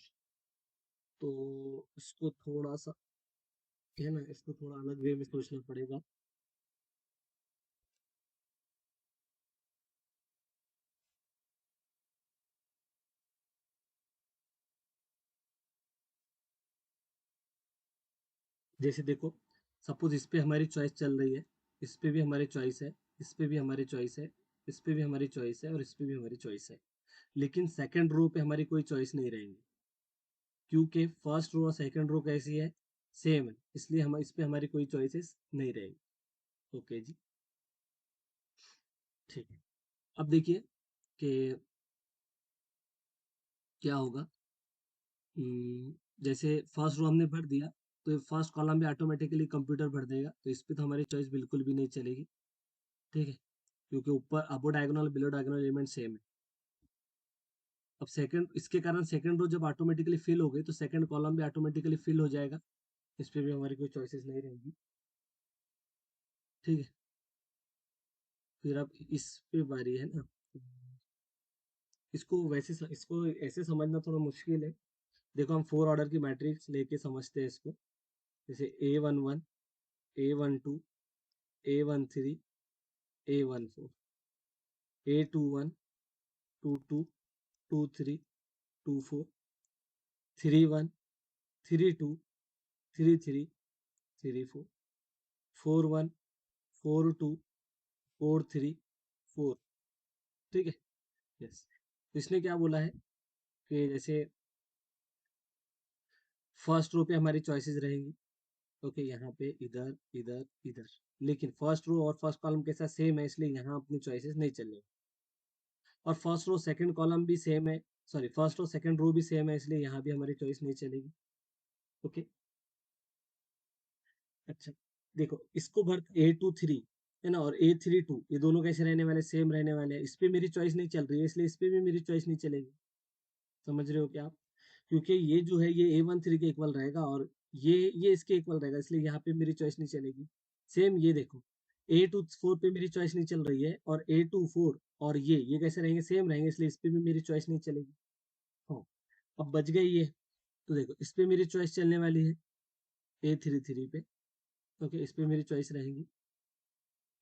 तो इसको थोड़ा सा, है ना, इसको थोड़ा अलग वे में सोचना पड़ेगा। जैसे देखो, सपोज इस पे हमारी चॉइस चल रही है, इस पे भी हमारी चॉइस है, इस पे भी हमारी चॉइस है, इस पे भी हमारी चॉइस है और इस पे भी हमारी चॉइस है। लेकिन सेकंड रो पे हमारी कोई चॉइस नहीं रहेंगी, क्योंकि फर्स्ट रो और सेकंड रो कैसी है? सेम है, इसलिए हम इस पे हमारी कोई चॉइसेस नहीं रहेगी। ओके जी, ठीक है। अब देखिए कि क्या होगा। जैसे फर्स्ट रो हमने भर दिया, तो फर्स्ट कॉलम भी ऑटोमेटिकली कंप्यूटर भर देगा, तो इस पे तो हमारी चॉइस बिल्कुल भी नहीं चलेगी। ठीक है, क्योंकि ऊपर above diagonal below diagonal element same है। अब सेकंड, इसके कारण सेकंड रो जब ऑटोमेटिकली फिल हो गई, तो सेकंड कॉलम भी ऑटोमेटिकली फिल हो जाएगा, इस पे भी हमारी कोई चॉइसेस नहीं रहेगी। ठीक है, फिर अब इस पे बारी है ना। इसको वैसे इसको ऐसे समझना थोड़ा मुश्किल है। देखो, हम 4 ऑर्डर की मैट्रिक्स लेके समझते हैं इसको। जैसे A11, A12, A13, A14, A21, 22, 23, 24, 31, 32, 33, 34, 41, 42, 43, 4। ठीक है, यस। तो इसने क्या बोला है कि जैसे फर्स्ट रो पे हमारी चॉइसेस रहेंगी। ओके, यहाँ पे इधर इधर इधर, लेकिन फर्स्ट रो और फर्स्ट कॉलम के साथ सेम है, इसलिए यहाँ अपनी चॉइसेस नहीं चलेंगी। और फर्स्ट रो सेकंड कॉलम भी सेम है, sorry first row second row भी सेम है, इसलिए यहाँ भी हमारी चॉइस नहीं चलेगी। ओके, अच्छा, देखो इसको भर A23 है ना, और A32, ये दोनों कैसे रहने वाले, सेम रहने वाले हैं। इस पे मेरी चॉइस नहीं चल रही है, इसलिए इस पे भी मेरी चॉइस नहीं चलेगी। समझ रहे हो क्या आप? क्योंकि ये जो है ये A13 के इक्वल रहेगा, और ये इसके इक्वल रहेगा, इसलिए यहाँ पे मेरी चॉइस नहीं चलेगी। सेम ये देखो, A24 पे मेरी चॉइस नहीं चल रही है, और A24 और ये कैसे रहेंगे, सेम रहेंगे, इसलिए इस पे भी मेरी चॉइस नहीं चलेगी। हाँ, अब बच गई ये। तो देखो, इस पे मेरी चॉइस चलने वाली है A33 पे। ओके, इस पे मेरी चॉइस रहेगी,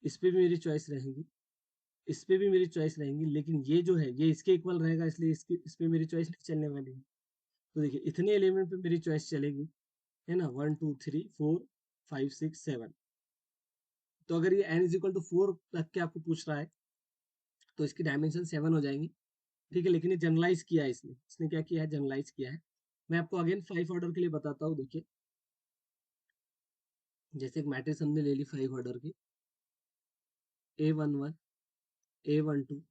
इस पे भी मेरी चॉइस रहेगी, इस पे भी मेरी चॉइस रहेंगी, लेकिन ये जो है ये इसके इक्वल रहेगा, इसलिए इसकी इस पे मेरी चॉइस नहीं चलने वाली है। तो देखिए, इतने एलिमेंट पे मेरी चॉइस चलेगी, है ना, 1 2 3 4 5 6 7। तो अगर ये n इज इक्वल टू 4 रख के आपको पूछ रहा है, तो इसकी डायमेंशन 7 हो जाएंगी। ठीक है, लेकिन ये जनरलाइज किया है इसने क्या किया है, जनरलाइज किया है। मैं आपको अगेन 5 ऑर्डर के लिए बताता हूँ। देखिए, जैसे एक मैट्रिक्स हमने ले ली 5 ऑर्डर की, A11, A12,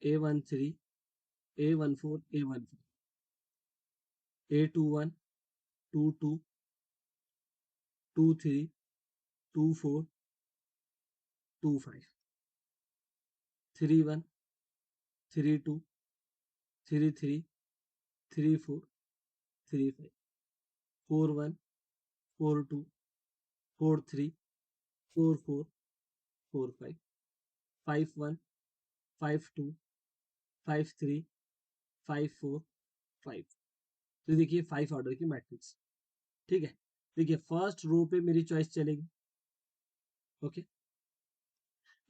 A13, A14, A15, A21, 22, 23, 24, 25, 31, 32, 33, 34, 35, 41, 42, 43, 44, 45, 51, 52, 53, 54, 5। तो देखिए 5 ऑर्डर की मैट्रिक्स। ठीक है, देखिए फर्स्ट रो पे मेरी चॉइस चलेगी। ओके,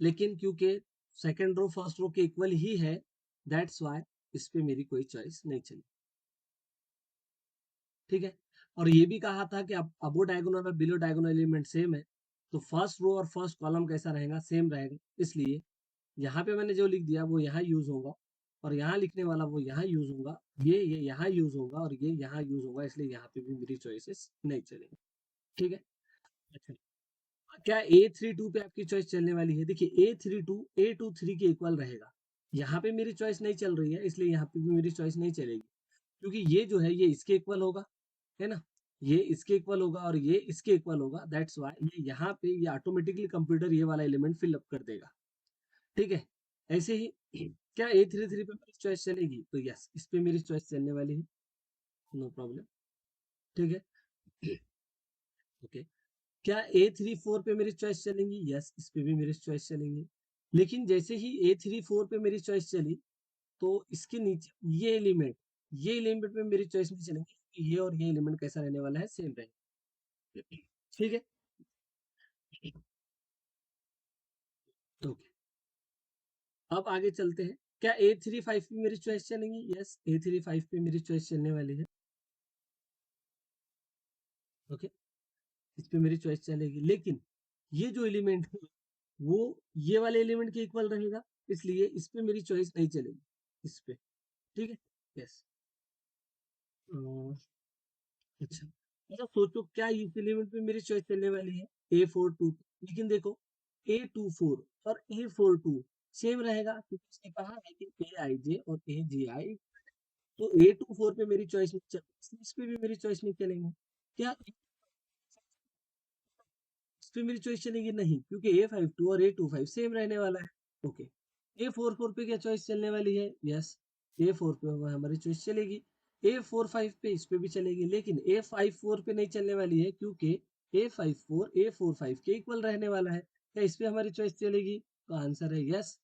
लेकिन क्योंकि सेकंड रो फर्स्ट रो के इक्वल ही है, दैट्स वाई इस पे मेरी कोई चॉइस नहीं चली। ठीक है, और ये भी कहा था कि अब अबो डायगोनल और बिलो डायगोनल एलिमेंट सेम है, तो फर्स्ट रो और फर्स्ट कॉलम कैसा रहेगा, सेम रहेगा, इसलिए यहाँ पे मैंने जो लिख दिया वो यहाँ यूज होगा, और यहाँ लिखने वाला वो यहाँ यूज होगा, ये यहाँ यूज होगा, और ये यहाँ यूज होगा, इसलिए यहाँ पे भी मेरी चॉइसेस नहीं चलेंगी। ठीक है, अच्छा, क्या A32 पे आपकी चॉइस चलने वाली है? देखिए A32 A23 के इक्वल रहेगा, यहाँ पे मेरी चॉइस नहीं चल रही है, इसलिए यहाँ पे भी मेरी चॉइस नहीं चलेगी, क्योंकि ये जो है ये इसके इक्वल होगा, है ना, ये इसके इक्वल होगा और ये इसके इक्वल होगा, दैट्स व्हाई ये यहाँ पे ये ऑटोमेटिकली कंप्यूटर ये वाला एलिमेंट फिल अप कर देगा। ठीक है, ऐसे ही क्या A33 पे मेरी चॉइस चलेगी? तो यस, इस पे मेरी चॉइस चलने वाली है, नो प्रॉब्लम। ठीक है, ओके, क्या A34 पे मेरी चॉइस चलेंगी? यस, इस पे भी मेरी चॉइस चलेंगी, लेकिन जैसे ही A34 पे मेरी चॉइस चली, तो इसके नीचे ये एलिमेंट में मेरी चॉइस नहीं चलेंगी, क्योंकि ये और ये एलिमेंट कैसा रहने वाला है, सेम रहेगा। ठीक है, ओके, अब आगे चलते हैं। क्या A35 पे मेरी चॉइस चलेंगी? यस, A35 पे मेरी चॉइस चलने वाली है। ओके, इस पे मेरी चॉइस चलेगी, लेकिन ये जो एलिमेंट है वो ये वाले एलिमेंट के इक्वल रहेगा, इसलिए इस पे मेरी चॉइस नहीं चलेगी, इस पे। ठीक है, यस, अच्छा, अच्छा सोचो क्या इस एलिमेंट पे मेरी चॉइस चलने वाली है, A42, लेकिन देखो A24 और A42 सेम रहेगा क्योंकि उसने कहा है कि AIJ और AGI, तो A24 पे मेरी चॉइस नहीं चल, इस पे भी मेरी चॉइस नहीं चलेंगे क्या, इस पे मेरी चॉइस चलेगी नहीं, क्योंकि A52 और A25 सेम रहने वाला है। ओके, A44 पे क्या चॉइस चलने वाली है, यस A4 पे हमारी चॉइस चलेगी, A45 पे इस पे भी चलेगी, लेकिन A54 पे नहीं चलने वाली है क्योंकि A54 A45 के इक्वल रहने वाला है, क्या इस पे हमारी चॉइस चलेगी, तो आंसर है यस,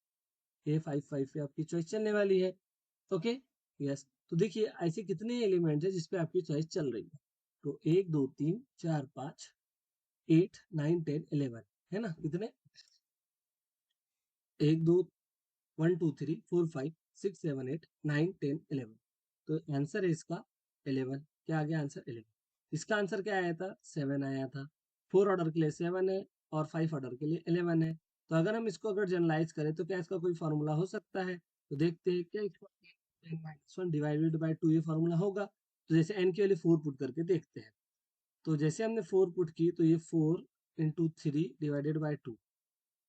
A55 पे आपकी चॉइस चलने वाली है। ओके, यस, तो देखिए ऐसे कितने एलिमेंट है जिसपे आपकी चॉइस चल रही है, तो 1 2 3 4 5 8 9 10 11, है ना, कितने, 1 2 1 2 3 4 5 6 7 8 9 10 11, तो आंसर है इसका 11, क्या आ गया आंसर 11, इसका आंसर क्या आया था 7 आया था, 4 ऑर्डर के लिए 7 है और 5 ऑर्डर के लिए 11 है, तो अगर हम इसको अगर जनरलाइज करें तो क्या इसका कोई फॉर्मूला हो सकता है, तो देखते हैं क्या इसका, n-1 डिवाइडेड बाई 2 ये फॉर्मूला होगा, तो जैसे n की वैल्यू 4 पुट करके देखते हैं, तो जैसे हमने 4 पुट की तो ये 4 × 3 डिवाइडेड बाई 2,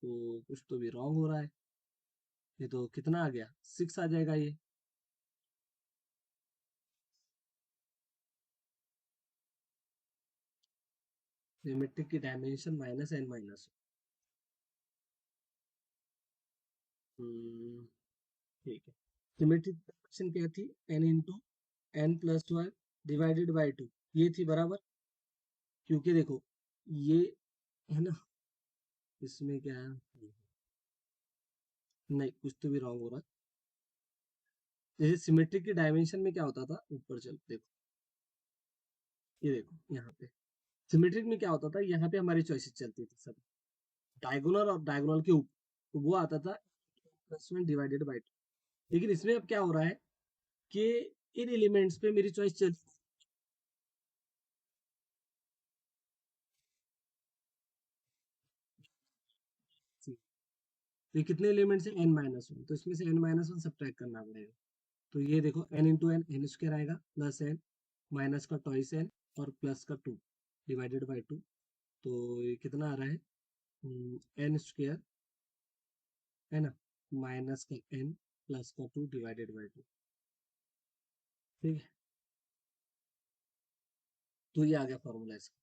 तो कुछ तो भी रॉन्ग हो रहा है, ये तो कितना आ गया 6 आ जाएगा ये, सिमेट्रिक की डायमेंशन -n-1, ठीक है, सिमेट्रिक डायमेंशन क्या थी, n × n+1 डिवाइडेड बाई 2, ये थी बराबर, क्योंकि देखो ये है ना, इसमें क्या है, नहीं कुछ तो भी रॉन्ग हो रहा है, जैसे सिमेट्रिक की डायमेंशन में क्या होता था, ऊपर चल देखो, ये देखो यहाँ पे सिमेट्रिक में क्या होता था, यहाँ पे हमारी चॉइसेस चलती थी सब, डायगोनल और डायगोनल के ऊपर, तो वो आता था +1 डिवाइडेड बाई 2, लेकिन इसमें अब क्या हो रहा है कि इन एलिमेंट्स पे मेरी चॉइस चल, ये कितने एलिमेंट्स है n-1, तो इसमें से n-1 सब्ट्रैक्ट करना पड़ेगा, तो ये देखो n × n आएगा प्लस n माइनस का ट्वाइस n और प्लस का 2 डिवाइडेड बाई 2, तो ये कितना आ रहा है n² है ना, माइनस का n प्लस का 2 डिवाइडेड बाई 2, ठीक है, तो ये आ गया फॉर्मूला इसका,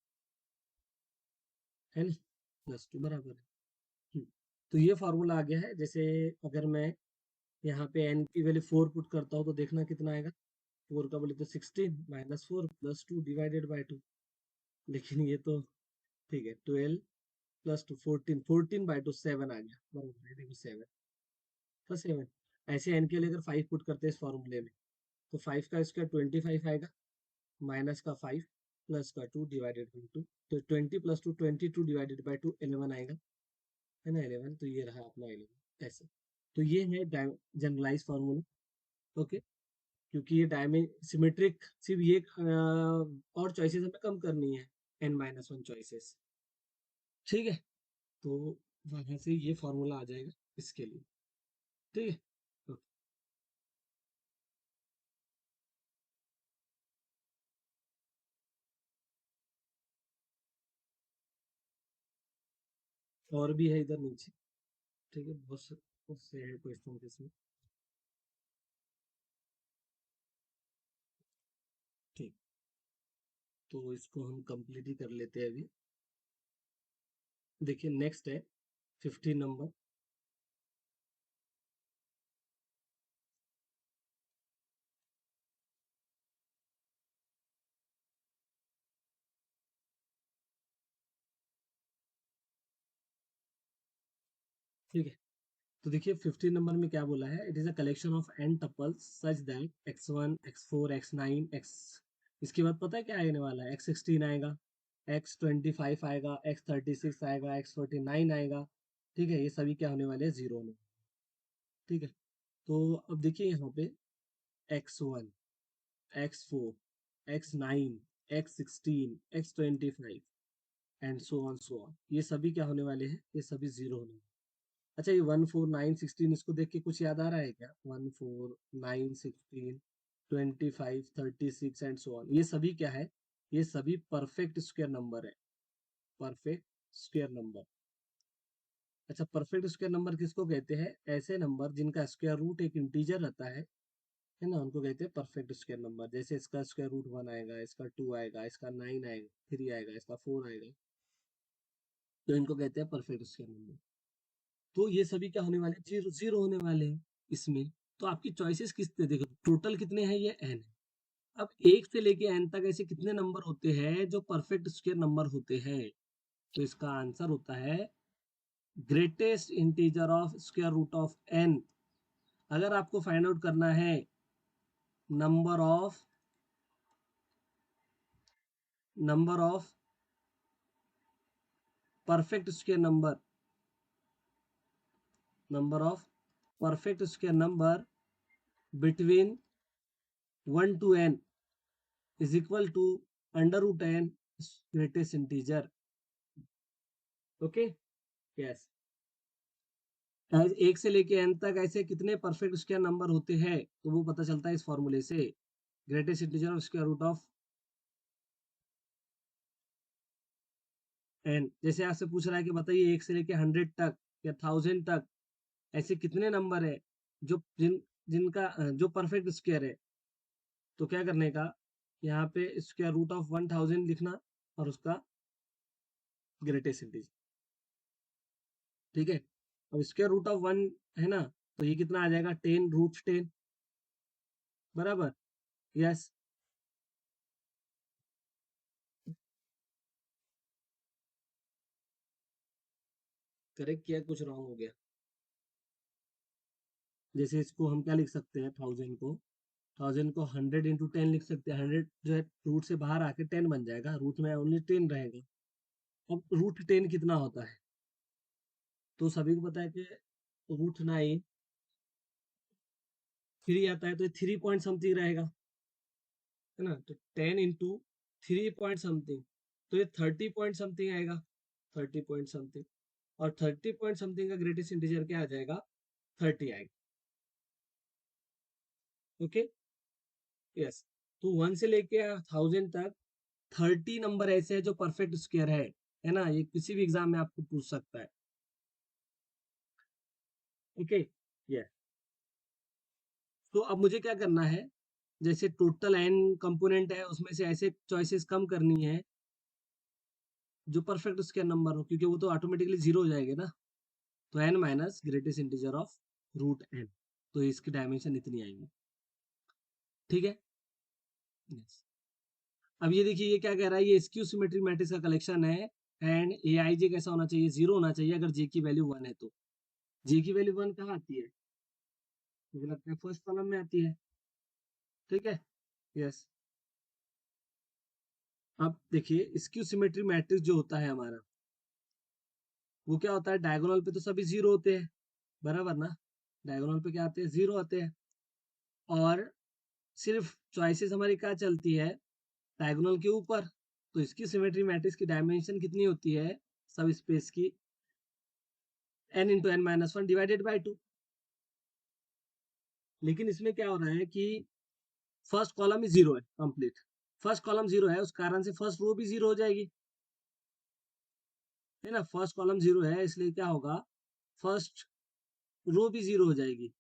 है ना, +2 बराबर है, हम्म, तो ये फॉर्मूला आ गया है, जैसे अगर मैं यहाँ पे n की वैल्यू 4 पुट करता हूँ तो देखना कितना आएगा, 4 का बोले तो 16 -4 +2 डिवाइडेड बाई 2, लेकिन ये तो ठीक है, 12 +2 14, 14/2 7 आ गया बराबर है, देखो 7 था 7, ऐसे n के लिए अगर 5 पुट करते हैं इस फॉर्मूले में, तो 5 का स्क्वायर 25 आएगा, माइनस का 5 प्लस का 2 डिवाइडेड बाई 2, तो 20 + 2 22 डिवाइडेड बाई 2 11 आएगा, है ना 11, तो ये रहा अपना 11 ऐसे, तो ये है जनरलाइज फार्मूला, ओके, क्योंकि ये डायमें सिमेट्रिक सिर्फ ये और चॉइसेस हमें कम करनी है, n-1 चॉइसेस, ठीक है, तो वहां से ये फॉर्मूला आ जाएगा इसके लिए, ठीक है, तो और भी है इधर नीचे, ठीक है, बहुत से है क्वेश्चन इसमें, ठीक, तो इसको हम कंप्लीट ही कर लेते हैं अभी, देखिए नेक्स्ट है 15 नंबर, ठीक है, तो देखिए 15 नंबर में क्या बोला है, it is a collection of n tuples such that x1 x4 x9 x, इसके बाद पता है क्या आने वाला है, x16 आएगा, x25 आएगा, x36 आएगा, x49 आएगा, ठीक है, ये सभी क्या होने वाले हैं, जीरो होने, ठीक है, तो अब देखिए यहाँ पे x1 x4 x9 x16 x25 and so on, ये सभी क्या होने वाले हैं, ये सभी जीरो होने वाले, अच्छा ये 1 4 9 16 इसको देख के कुछ याद आ रहा है क्या, 1 4 9 16 25 36 एंड सो ऑन, ये सभी क्या है, ये सभी परफेक्ट स्क्वायर नंबर है, परफेक्ट स्क्वायर नंबर। अच्छा, परफेक्ट स्क्वायर नंबर किसको कहते हैं? ऐसे नंबर जिनका स्क्वायर रूट एक इंटीजर रहता है ना, उनको कहते हैं परफेक्ट स्क्वायर नंबर। जैसे इसका स्क्वायर रूट 1 आएगा, इसका 2 आएगा, इसका 9 आएगा, 3 आएगा, इसका 4 आएगा, तो इनको कहते हैं परफेक्ट स्क्वायर नंबर। तो ये सभी क्या होने वाले? जीरो जीरो होने वाले हैं इसमें। तो आपकी चॉइसेस कितने, देखो टोटल कितने हैं, ये n। अब 1 से लेके n तक ऐसे कितने नंबर होते हैं जो परफेक्ट स्क्वायर नंबर होते हैं? तो इसका आंसर होता है greatest integer of square root of n। अगर आपको फाइंड आउट करना है number of perfect square number between 1 to n is equal to under root n greatest integer. Okay, yes. एक से लेके n तक ऐसे कितने परफेक्ट स्क्वायर नंबर होते हैं, तो वो पता चलता है इस फॉर्मूले से। Greatest integer of square root of n। जैसे आपसे पूछ रहा है कि बताइए 1 से लेके 100 तक या 1000 तक ऐसे कितने नंबर है जो जिनका जो परफेक्ट स्क्वायर है। तो क्या करने का, यहाँ पे स्क्वायर रूट ऑफ 1000 लिखना और उसका ग्रेटेस्ट इंटीजर। ठीक है, अब स्क्वायर रूट ऑफ 1 है ना, तो ये कितना आ जाएगा? 10 रूट 10, बराबर। यस, करेक्ट किया, कुछ रॉन्ग हो गया? जैसे इसको हम क्या लिख सकते हैं, 1000 को 100 × 10 लिख सकते हैं। 100 जो है रूट से बाहर आके 10 बन जाएगा, रूट में ओनली 10 रहेगा। अब रूट 10 कितना होता है? तो सभी को पता है कि रूट 9 3 आता है, तो 3 पॉइंट समथिंग रहेगा, है ना। तो 10 इंटू 3 पॉइंट समथिंग, तो ये 30 पॉइंट समथिंग आएगा, 30 पॉइंट समथिंग। और 30 पॉइंट समथिंग का ग्रेटेस्ट इंटीजर क्या आ जाएगा? 30 आएगा। Okay, yes. तो 1 से लेके 1000 तक 30 नंबर ऐसे हैं जो परफेक्ट स्क्वायर है ना। ये किसी भी एग्जाम में आपको पूछ सकता है। ओके, ये तो अब मुझे क्या करना है, जैसे टोटल n कंपोनेंट है उसमें से ऐसे चॉइसेस कम करनी है जो परफेक्ट स्क्वायर नंबर हो, क्योंकि वो तो ऑटोमेटिकली जीरो हो जाएंगे ना। तो n minus greatest integer of root n, तो इसकी डायमेंशन इतनी आएंगी। ठीक है, yes। अब ये देखिए, ये क्या कह रहा है, ये स्क्यू सिमेट्री मैट्रिक्स का कलेक्शन है एंड ए आई जे कैसा होना चाहिए? 0 होना चाहिए अगर जे की वैल्यू 1 है तो। जे की वैल्यू 1 कहाँ आती है? मुझे लगता है फर्स्ट कॉलम में आती है। ठीक है, यस। अब देखिए, स्क्यू सिमेट्री मैट्रिक्स जो होता है हमारा, वो क्या होता है, डायगोनल पे तो सभी जीरो होते हैं, बराबर ना। डायगोनल पे क्या आते हैं? जीरो आते हैं। और सिर्फ चॉइसेस हमारी क्या चलती है? डायगोनल के ऊपर। तो इसकी सिमेट्री मैट्रिक्स की डायमेंशन कितनी होती है सब स्पेस की? n × n - 1 divided by 2। लेकिन इसमें क्या हो रहा है कि फर्स्ट कॉलम ही जीरो है, कंप्लीट। फर्स्ट कॉलम जीरो है, उस कारण से फर्स्ट रो भी जीरो हो जाएगी, है ना। फर्स्ट कॉलम जीरो है, इसलिए क्या होगा, फर्स्ट रो भी जीरो हो जाएगी।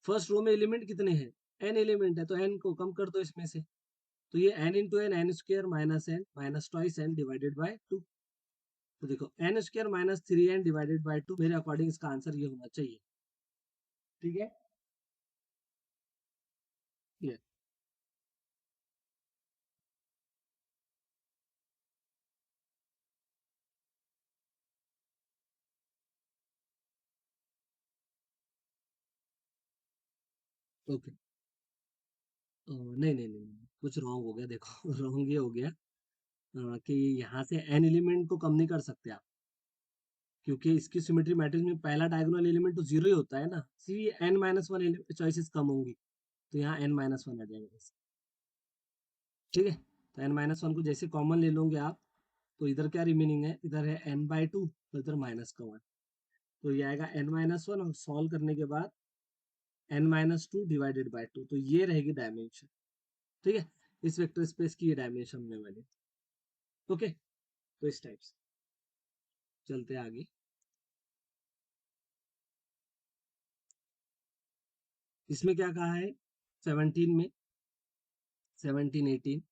फर्स्ट रो में एलिमेंट कितने हैं? n एलिमेंट है, तो n को कम कर दो इसमें से। तो ये n × n n² - n minus twice n divided by 2। तो देखो n² - 3n डिवाइडेड बाय 2, मेरे अकॉर्डिंग इसका आंसर ये होना चाहिए। ठीक है, ये ओके। नहीं नहीं नहीं नहीं, कुछ रॉन्ग हो गया, देखो रॉन्ग ये हो गया कि यहाँ से n एलिमेंट को कम नहीं कर सकते आप, क्योंकि इसकी सिमेट्री मैट्रिक्स में पहला डायगोनल एलिमेंट तो जीरो ही होता है ना, इसलिए n - 1 चॉइसेस कम होंगी, तो यहाँ n - 1 आ जाएगा बस। ठीक है, तो n - 1 को जैसे कॉमन ले लोगे आप, तो इधर क्या रिमेनिंग है, इधर है n/2, तो इधर -1, तो ये आएगा n - 1, और सॉल्व करने के बाद n - 2 डिवाइडेड बाय 2, तो ये रहेगी डायमेंशन। ठीक है, इस वेक्टर स्पेस की ये डायमेंशन होने वाली। ओके, तो इस टाइप से चलते आगे। इसमें क्या कहा है 17 में, 17 18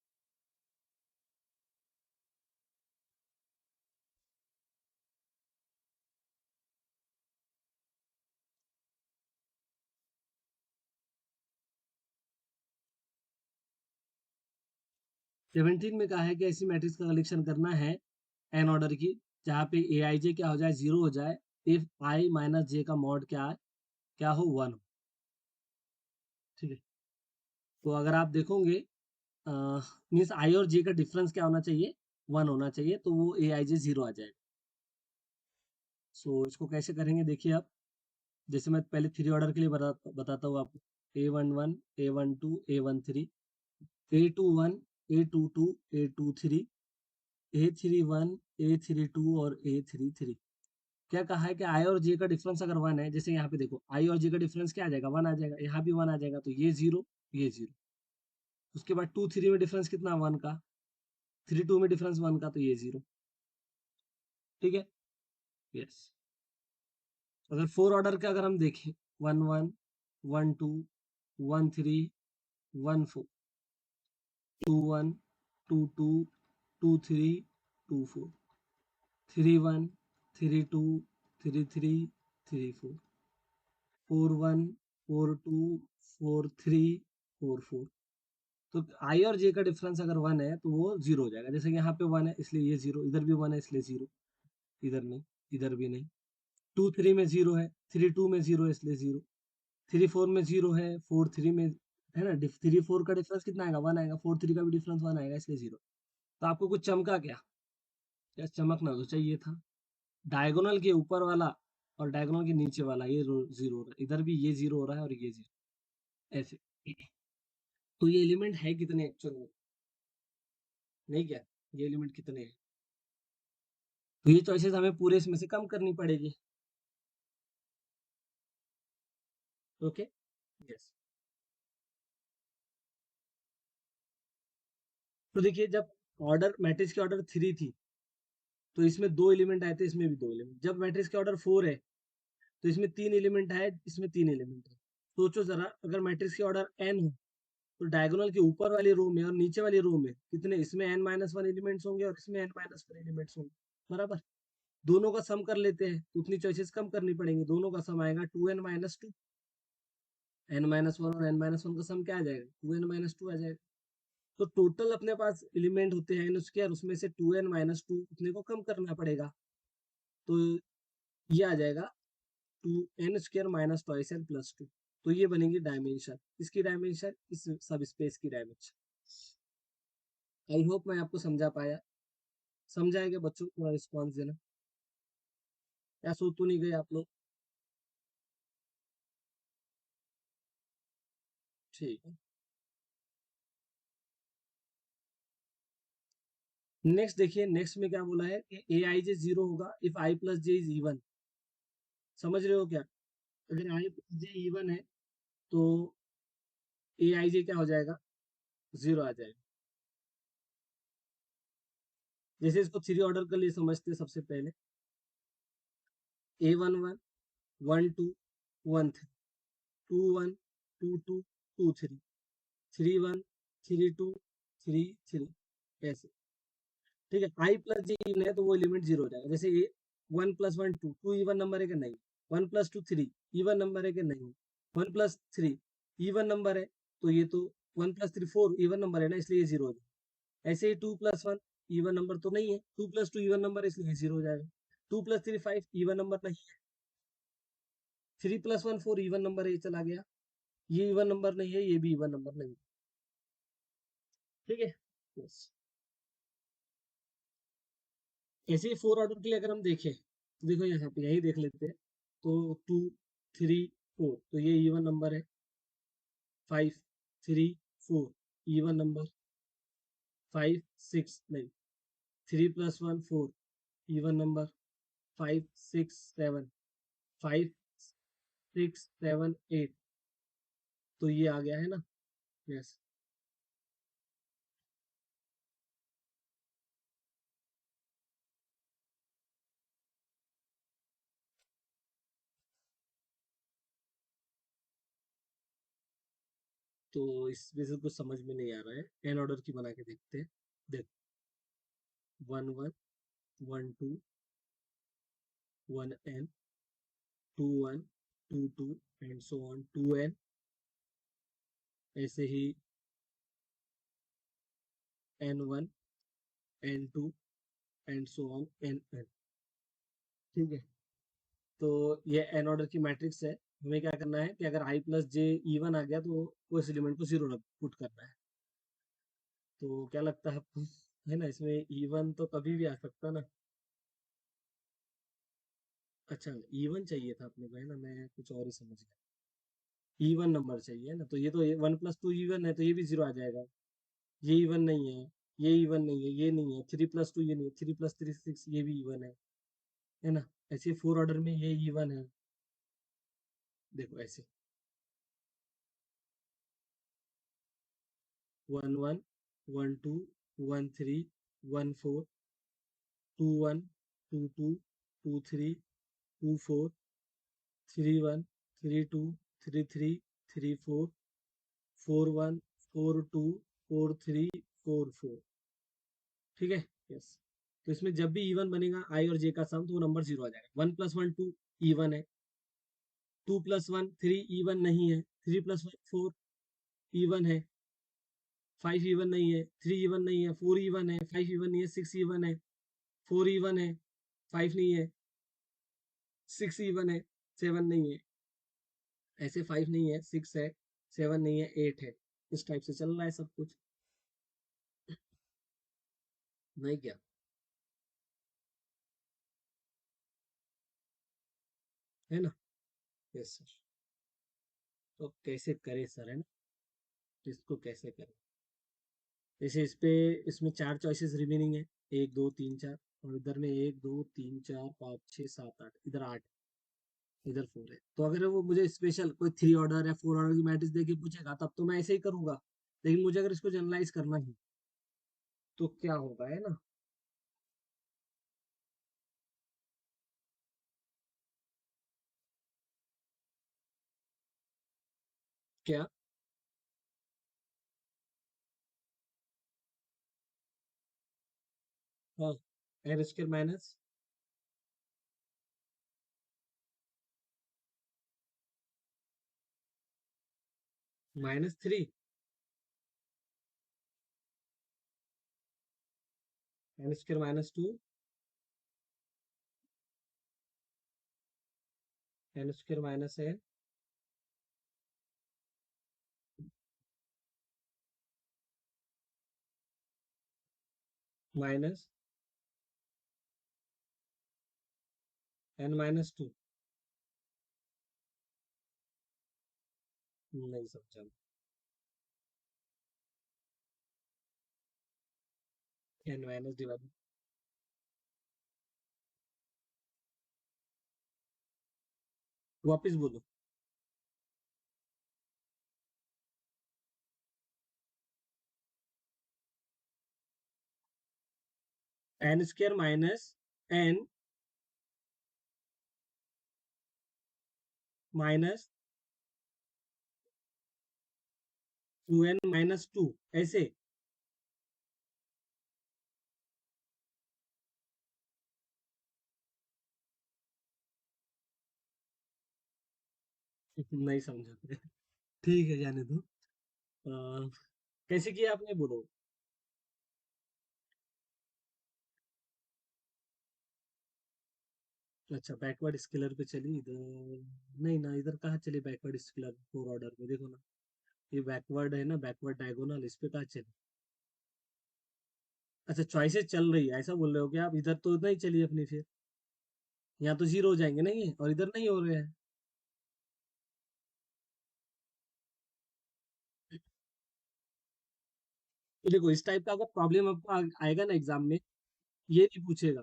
17 में कहा है कि ऐसी मैट्रिक्स का कलेक्शन करना है एन ऑर्डर की, जहाँ पे ए आई जे क्या हो जाए, 0 हो जाए, इफ आई माइनस जे का मॉड क्या हो 1 हो। ठीक है, तो अगर आप देखोगे मीन्स आई और जे का डिफरेंस क्या होना चाहिए, 1 होना चाहिए, तो वो ए आई जे 0 आ जाएगा। सो इसको कैसे करेंगे देखिए आप, जैसे मैं पहले 3 ऑर्डर के लिए बताता हूँ आपको, A11 A12 A13 A21 A22 A23 A31 A32 और A33। क्या कहा है कि आई और जे का डिफरेंस अगर 1 है, जैसे यहाँ पे देखो आई और जे का डिफरेंस क्या आ जाएगा, 1 आ जाएगा, यहाँ भी 1 आ जाएगा, तो ये 0 ये 0। उसके बाद 2 3 में डिफरेंस कितना 1 का, 3 2 में डिफरेंस 1 का, तो ये 0। ठीक है, यस। अगर 4 ऑर्डर के अगर हम देखें 1 1 1 2 1 3 1 4 2 1 2 2 2 3 2 4 3 1 3 2 3 3 3 4 4 1 4 2 4 3 4 4। तो आई और जे का डिफरेंस अगर 1 है तो वो 0 हो जाएगा, जैसे कि यहाँ पे 1 है इसलिए ये 0, इधर भी 1 है इसलिए 0, इधर नहीं, इधर भी नहीं। 2 3 में 0 है, 3 2 में 0 है इसलिए 0, 3 4 में 0 है, 4 3 में है ना, 3 4 का डिफरेंस कितना आएगा 1 आएगा, 4 3 का भी डिफरेंस 1 आएगा इसलिए 0। तो आपको कुछ चमका क्या, या चमकना तो चाहिए था, डायगोनल के ऊपर वाला और डायगोनल के नीचे वाला ये 0 हो रहा है, इधर भी ये 0 हो रहा है और ये 0, ऐसे। तो ये एलिमेंट है कितने एक्चुअल में, नहीं क्या, ये एलिमेंट कितने हैं, तो ये चॉइसेस हमें पूरे इसमें से कम करनी पड़ेगी। Okay, yes. तो देखिए जब ऑर्डर मैट्रिक्स की ऑर्डर 3 थी तो इसमें 2 एलिमेंट आए थे, इसमें भी 2 एलिमेंट। जब मैट्रिक्स के ऑर्डर 4 है तो इसमें 3 एलिमेंट आए, इसमें 3 एलिमेंट है। सोचो जरा, अगर मैट्रिक्स की ऑर्डर n हो तो डायगोनल के ऊपर वाली रो में और नीचे वाली रो में कितने, इसमें n माइनस 1 एलिमेंट्स होंगे और इसमें n माइनस 1 एलिमेंट्स होंगे, बराबर। दोनों का सम कर लेते हैं तो उतनी चॉइसेस कम करनी पड़ेंगी, दोनों का सम आएगा 2n-2, n-1 और n-1 का सम क्या आ जाएगा 2n-2 आ जाएगा। तो टोटल अपने पास एलिमेंट होते हैं n स्क्वायर, उसमें से 2n-2 उतने को कम करना पड़ेगा, तो ये आ जाएगा 2n² - 2n+2। तो ये बनेगी डायमेंशन, इसकी डायमेंशन, इस सब स्पेस की डायमेंशन। आई होप मैं आपको समझा पाया, समझाएगा बच्चों को रिस्पॉन्स देना, या सो तो नहीं गए आप लोग। ठीक है, नेक्स्ट देखिए, नेक्स्ट में क्या बोला है कि ए आई जे 0 होगा if I plus J is even. समझ रहे हो क्या, अगर आई प्लस जे इवन है तो ए आई जे क्या हो जाएगा 0 आ जाएगा। जैसे इसको 3 ऑर्डर के लिए समझते हैं, सबसे पहले A11 12 13 21 22 23 31 32 33, ऐसे। ठीक है, आई प्लस जे इवन है तो वो एलिमेंट 0 हो जाएगा, जैसे ये 1 + 1 2, 2 इवन नंबर है कि नहीं, 1 + 2 3 इवन नंबर है कि नहीं, 1 + 3 इवन नंबर है, तो ये तो 1 + 3 4 इवन नंबर है ना, इसलिए ये 0 हो जाएगा। ऐसे ही 2 + 1 इवन नंबर तो नहीं है, 2 + 2 इवन नंबर है इसलिए 0 हो जाएगा। 2 + 3 5 इवन नंबर नहीं है, 3 + 1 4 इवन नंबर है, ये चला गया, ये इवन नंबर नहीं है, ये भी इवन नंबर नहीं है। ठीक है, yes। ऐसे ही 4 ऑर्डर के लिए अगर हम देखें तो देखो यहाँ पे यही देख लेते हैं, तो 2 3 4 तो ये इवन नंबर है, 5 3 4 इवन नंबर, 5 6 नहीं, 3 + 1 4 इवन नंबर, 5 6 7 5 6 7 8, तो ये आ गया है ना, यस। तो इसमें से कुछ समझ में नहीं आ रहा है, एन ऑर्डर की बना के देखते हैं। देख, 1 1 1 2 1 n 2 1 2 2 and so on 2n, ऐसे ही n1 n2 and so on n। ठीक है, तो ये एन ऑर्डर की मैट्रिक्स है। हमें क्या करना है कि अगर i प्लस जे इवन आ गया तो उस एलिमेंट को 0 पुट करना है। तो क्या लगता है आपको, है ना, इसमें इवन तो कभी भी आ सकता ना। अच्छा, इवन चाहिए था अपने को, है ना, मैं कुछ और ही समझ गया। इवन नंबर चाहिए ना, तो ये तो 1 + 2 इवन है, तो ये भी 0 आ जाएगा। ये इवन नहीं है, ये इवन नहीं है, ये नहीं है, 3 + 2 ये नहीं है, 3 + 3 6, ये भी इवन है ना। ऐसे 4 ऑर्डर में ये इवन है। देखो ऐसे 1 1 1 2 1 3 1 4 2 1 2 2 2 3 2 4 3 1 3 2 3 3 3 4 4 1 4 2 4 3 4 4। ठीक है, यस। तो इसमें जब भी इवन बनेगा आई और जे का सम, तो वो नंबर 0 आ जाएगा। 1 + 1 2 इवन है, 2 + 1 3 इवन नहीं है, 3 + 1 4 इवन है, 5 इवन नहीं है, 3 इवन नहीं है, 4 इवन है, 5 इवन नहीं है, 6 इवन है, 4 इवन है, 5 नहीं है, 6 इवन है, 7 नहीं है, ऐसे 5 नहीं है, 6 है, 7 नहीं है, 8 है। इस टाइप से चल रहा है सब कुछ, नहीं क्या? है ना। Yes sir. तो कैसे करें सर, है ना, तो इसको कैसे करें? जैसे इस पे, इसमें 4 चॉइसेस रिमेनिंग है, 1 2 3 4, और इधर में 1 2 3 4 5 6 7 8, इधर 8, इधर 4 है। तो अगर वो मुझे स्पेशल कोई 3 ऑर्डर या 4 ऑर्डर की मैट्रिक्स देके पूछेगा, तब तो मैं ऐसे ही करूंगा। लेकिन मुझे अगर इसको जनरलाइज करना है, तो क्या होगा, है ना। क्या? हाँ, N square -3, n² -2, n² -n, minus n-2। नहीं समझा। n माइनस डिवाइड, वापिस बोलो। n² -n माइनस 2n-2, ऐसे। नहीं समझा। ठीक है, जाने दो। अ, कैसे किया आपने, बोलो। अच्छा, बैकवर्ड स्केलर पे चली इधर। नहीं ना, इधर कहाँ चली बैकवर्ड स्केलर, 4 ऑर्डर में देखो ना। ये बैकवर्ड है ना, बैकवर्ड डायगोनल, इस पे कहाँ चली? अच्छा, चॉइसेस चल रही है, ऐसा बोल रहे हो क्या आप? इधर तो नहीं चली अपनी फिर। यहाँ तो 0 हो जाएंगे नहीं है, और इधर नहीं हो रहे हैं। तो देखो, इस टाइप का अगर प्रॉब्लम आपको आएगा ना एग्जाम में, ये नहीं पूछेगा,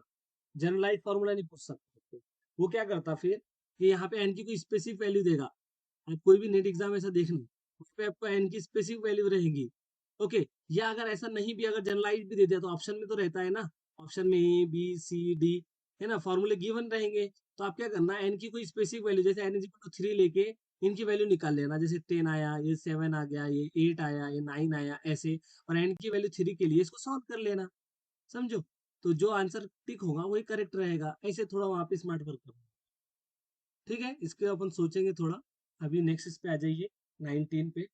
जनरलाइज फॉर्मूला नहीं पूछ सकते। वो क्या करता फिर, कि यहाँ पे एन की कोई स्पेसिफिक वैल्यू देगा। आप कोई भी नेट एग्जाम ऐसा देखना, उस पे आपको एन की स्पेसिफिक वैल्यू रहेगी। ओके, या अगर ऐसा नहीं भी, अगर जनरलाइज भी दे दिया, तो ऑप्शन में तो रहता है ना, ऑप्शन में ए बी सी डी, है ना, फॉर्मूले गिवन रहेंगे। तो आप क्या करना, एन की कोई स्पेसिफिक वैल्यू, जैसे n = 3 लेके इनकी वैल्यू निकाल लेना, जैसे 10 आया, ये 7 आ गया, ये 8 आया, ये 9 आया, ऐसे। और एन की वैल्यू 3 के लिए इसको सॉल्व कर लेना, समझो। तो जो आंसर टिक होगा वही करेक्ट रहेगा, ऐसे थोड़ा वहां पे स्मार्ट वर्क करो। ठीक है, इसके अपन सोचेंगे थोड़ा। अभी नेक्स्ट इस पे आ जाइए, 19 पे।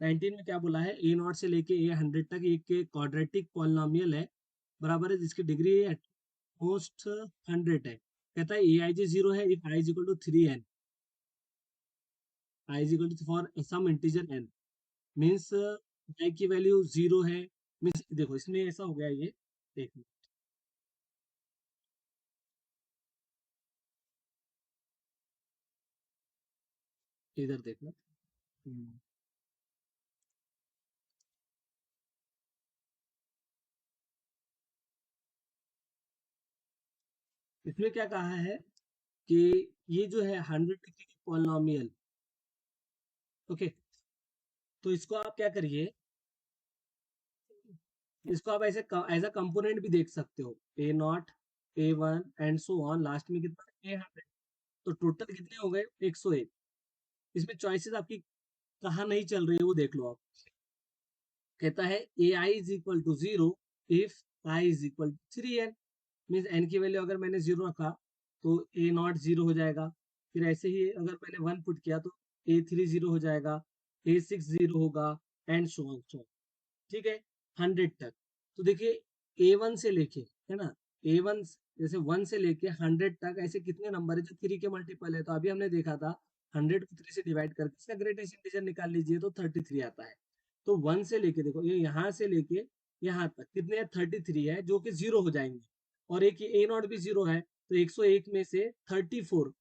19 में क्या बोला है, ए नॉट से लेके ए 100 तक एक के क्वाड्रेटिक पॉलिनोमियल है, बराबर है, जिसकी डिग्री मोस्ट 100 है। कहता है ए आई जी 0 है if I is equal to 3n, i is equal to for some integer n, means i की वैल्यू 0 है। मीन्स देखो इसमें ऐसा हो गया, ये देखो, इधर देखना। हम्म, इसमें क्या कहा है कि ये जो है 100 डिग्री की पॉलिनोमियल, ओके, तो इसको आप क्या करिए, इसको आप ऐसे एज अ कंपोनेंट भी देख सकते हो, A naught, A one and so on, last में कितना, ए 100। तो टोटल कितने हो गए, 101। इसमें चॉइसेस आपकी कहाँ नहीं चल रही है वो देख लो आप। कहता है A I is equal to 0 if I is equal to 3n, means N की वैल्यू अगर मैंने 0 रखा तो ए नॉट 0 हो जाएगा। फिर ऐसे ही अगर मैंने 1 पुट किया तो ए थ्री 0 हो जाएगा, ए सिक्स 0 होगा, एंड सो ऑन। ठीक है, 100 तक। तो देखिए, ए वन से लेके, है ना, ए वन, जैसे 1 से लेके 100 तक ऐसे कितने नंबर है जो 3 के मल्टीपल है। तो अभी हमने देखा था 100 को 3 से डिवाइड करके इसका ग्रेटेस्ट इंटीजर निकाल लीजिए तो 33 आता है। तो 1 से लेके देखो, ये यहाँ से लेके यहाँ तक कितने हैं, 33 है, जो कि 0 हो जाएंगे। और एक ए नॉट भी 0 है, तो 101 में से 34,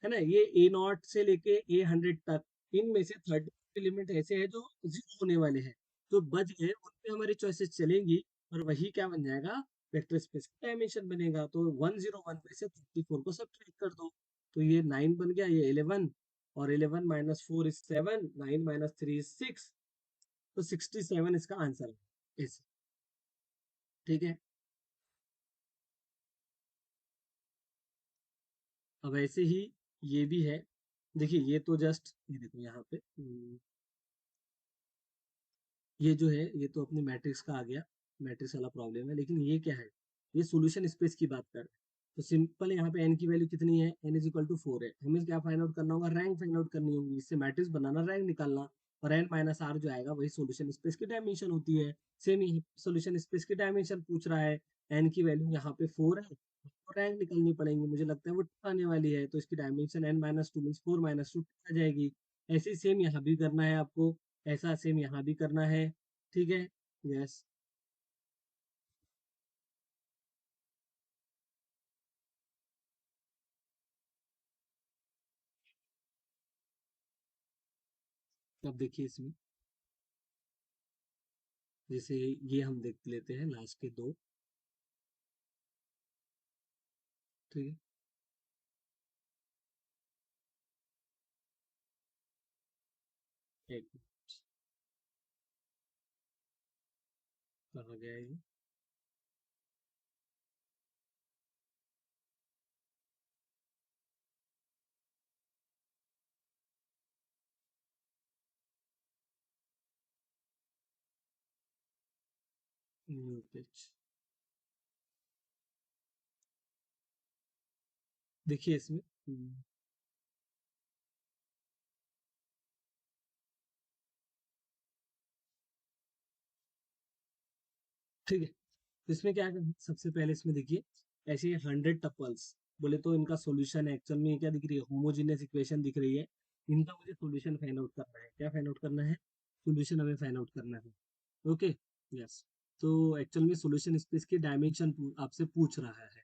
है ना, ये ए नॉट से लेके ए 100 तक, इनमें से 30 एलिमेंट ऐसे हैं जो 0 होने वाले हैं। तो बच गए, उन पे हमारी चॉइसेस चलेंगी, और वही क्या बन जाएगा, वेक्टर स्पेस का डायमेंशन बनेगा। तो 101 में से 34 को सब्ट्रैक्ट कर दो, तो ये 9 बन गया, ये 11, और 11 माइनस 4 इज 7, 9 माइनस 3 इज 6, तो 67 इसका आंसर है ऐसे। ठीक है, अब ऐसे ही ये भी है। देखिए ये तो जस्ट, ये देखो यहाँ पे, ये जो है ये तो अपने मैट्रिक्स का आ गया, मैट्रिक्स वाला प्रॉब्लम है। लेकिन ये क्या है, ये सॉल्यूशन स्पेस की बात कर रहे हैं। तो सिंपल है, यहाँ पे एन की वैल्यू कितनी है, एन इज इक्वल टू 4 है, हमें क्या फाइंड आउट करना होगा, रैंक फाइंड आउट करनी होगी, इससे मैट्रिक्स बनाना, रैंक निकालना। और एन माइनस आर जो आएगा वही सॉल्यूशन स्पेस की डायमेंशन होती है। सेम ही सॉल्यूशन स्पेस की डायमेंशन पूछ रहा है, एन की वैल्यू यहाँ पे 4 है, तो रैंक निकलनी पड़ेगी, मुझे लगता है वो 2 आने वाली है, तो इसकी dimension N minus two mean 4 minus two आ जाएगी। ऐसे ही सेम यहाँ भी करना है आपको, ऐसा सेम यहाँ भी करना है। ठीक है, यस। अब देखिए इसमें, जैसे ये हम देख लेते हैं लास्ट के दो। ठीक है, एक कहा गया है ये, न्यू पेज। देखिए इसमें, ठीक है, तो इसमें क्या करना है? सबसे पहले इसमें देखिए, ऐसे 100 टपल्स बोले तो इनका सॉल्यूशन है, एक्चुअल में क्या दिख रही है, होमोजेनियस इक्वेशन दिख रही है। इनका मुझे सॉल्यूशन फाइंड आउट करना है, क्या फाइंड आउट करना है, सॉल्यूशन हमें फाइंड आउट करना है। Okay, yes. तो एक्चुअल में सॉल्यूशन स्पेस की डायमेंशन आपसे पूछ रहा है।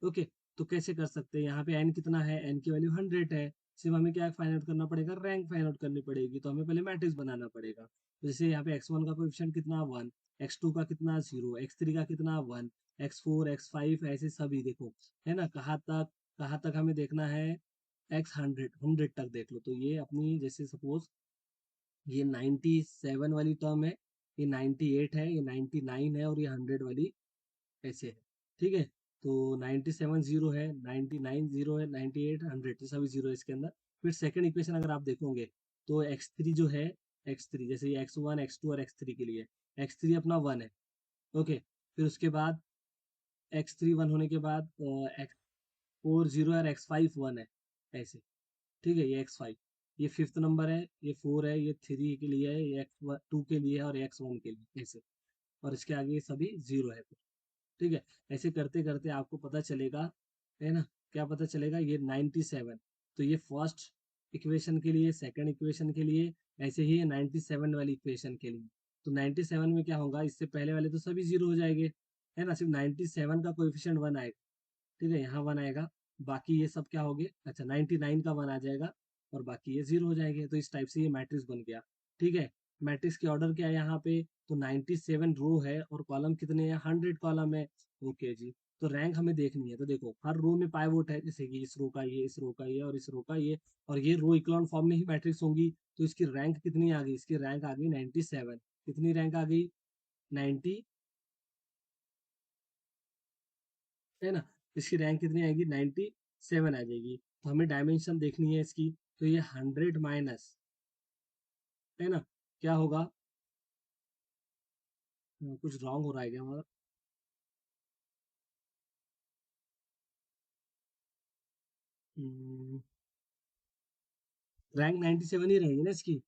ओके, तो कैसे कर सकते हैं, यहाँ पे एन कितना है, एन की वैल्यू 100 है, सिर्फ हमें क्या फाइंड आउट करना पड़ेगा, रैंक फाइंड आउट करनी पड़ेगी। तो हमें पहले मैट्रिक्स बनाना पड़ेगा। तो जैसे यहाँ पे x1 का कोएफिशिएंट कितना 1, x2 का कितना 0, x3 का कितना 1, x4 x5 ऐसे सभी देखो, है ना, कहाँ तक हमें देखना है, x 100 तक देख लो। तो ये अपनी जैसे सपोज ये 97 वाली टर्म है, ये 98 है, ये 99 है, और ये 100 वाली ऐसे है। ठीक है, तो 97 जीरो है, 99 जीरो है, 98 100 तो सभी जीरो है इसके अंदर। फिर सेकंड इक्वेशन अगर आप देखोगे तो x3 जो है, x3 जैसे ये x1 x2 और x3 के लिए x3 अपना 1 है। ओके, फिर उसके बाद x3 1 होने के बाद x4 0 और x5 1 है, ऐसे। ठीक है, ये x5, ये फिफ्थ नंबर है, ये 4 है, ये 3 के लिए है, ये x2 के लिए है और x1 के लिए, ऐसे। और इसके आगे ये सभी 0 है। ठीक है, ऐसे करते करते आपको पता चलेगा, है ना, क्या पता चलेगा, ये 97। तो ये फर्स्ट इक्वेशन के लिए, सेकंड इक्वेशन के लिए, ऐसे ही 97 वाली इक्वेशन के लिए। तो 97 में क्या होगा, इससे पहले वाले तो सभी 0 हो जाएंगे, है ना, सिर्फ 97 का कोएफिशिएंट 1 आएगा। ठीक है, यहाँ 1 आएगा, बाकी ये सब क्या हो गए, अच्छा 99 का 1 आ जाएगा और बाकी ये 0 हो जाएंगे। तो इस टाइप से ये मैट्रिक्स बन गया। ठीक है, मैट्रिक्स के ऑर्डर क्या है यहाँ पे, तो 97 रो है और कॉलम कितने हैं, 100 कॉलम है। ओके जी, तो रैंक हमें देखनी है। तो देखो हर रो में पाइवोट है, जैसे कि इस रो का ये, इस रो का ये और इस रो का ये, और ये रो इक्लॉन फॉर्म में ही मैट्रिक्स होंगी। तो इसकी रैंक कितनी आ गई, इसकी रैंक आ गई 97। कितनी रैंक आ गई, 90, है ना। इसकी रैंक कितनी आएगी, 97 आ जाएगी। तो हमें डायमेंशन देखनी है इसकी, तो ये 100 माइनस, है ना, क्या होगा, कुछ रॉन्ग हो रहा है क्या हमारा, रैंक 97 ही रहेगी ना इसकी।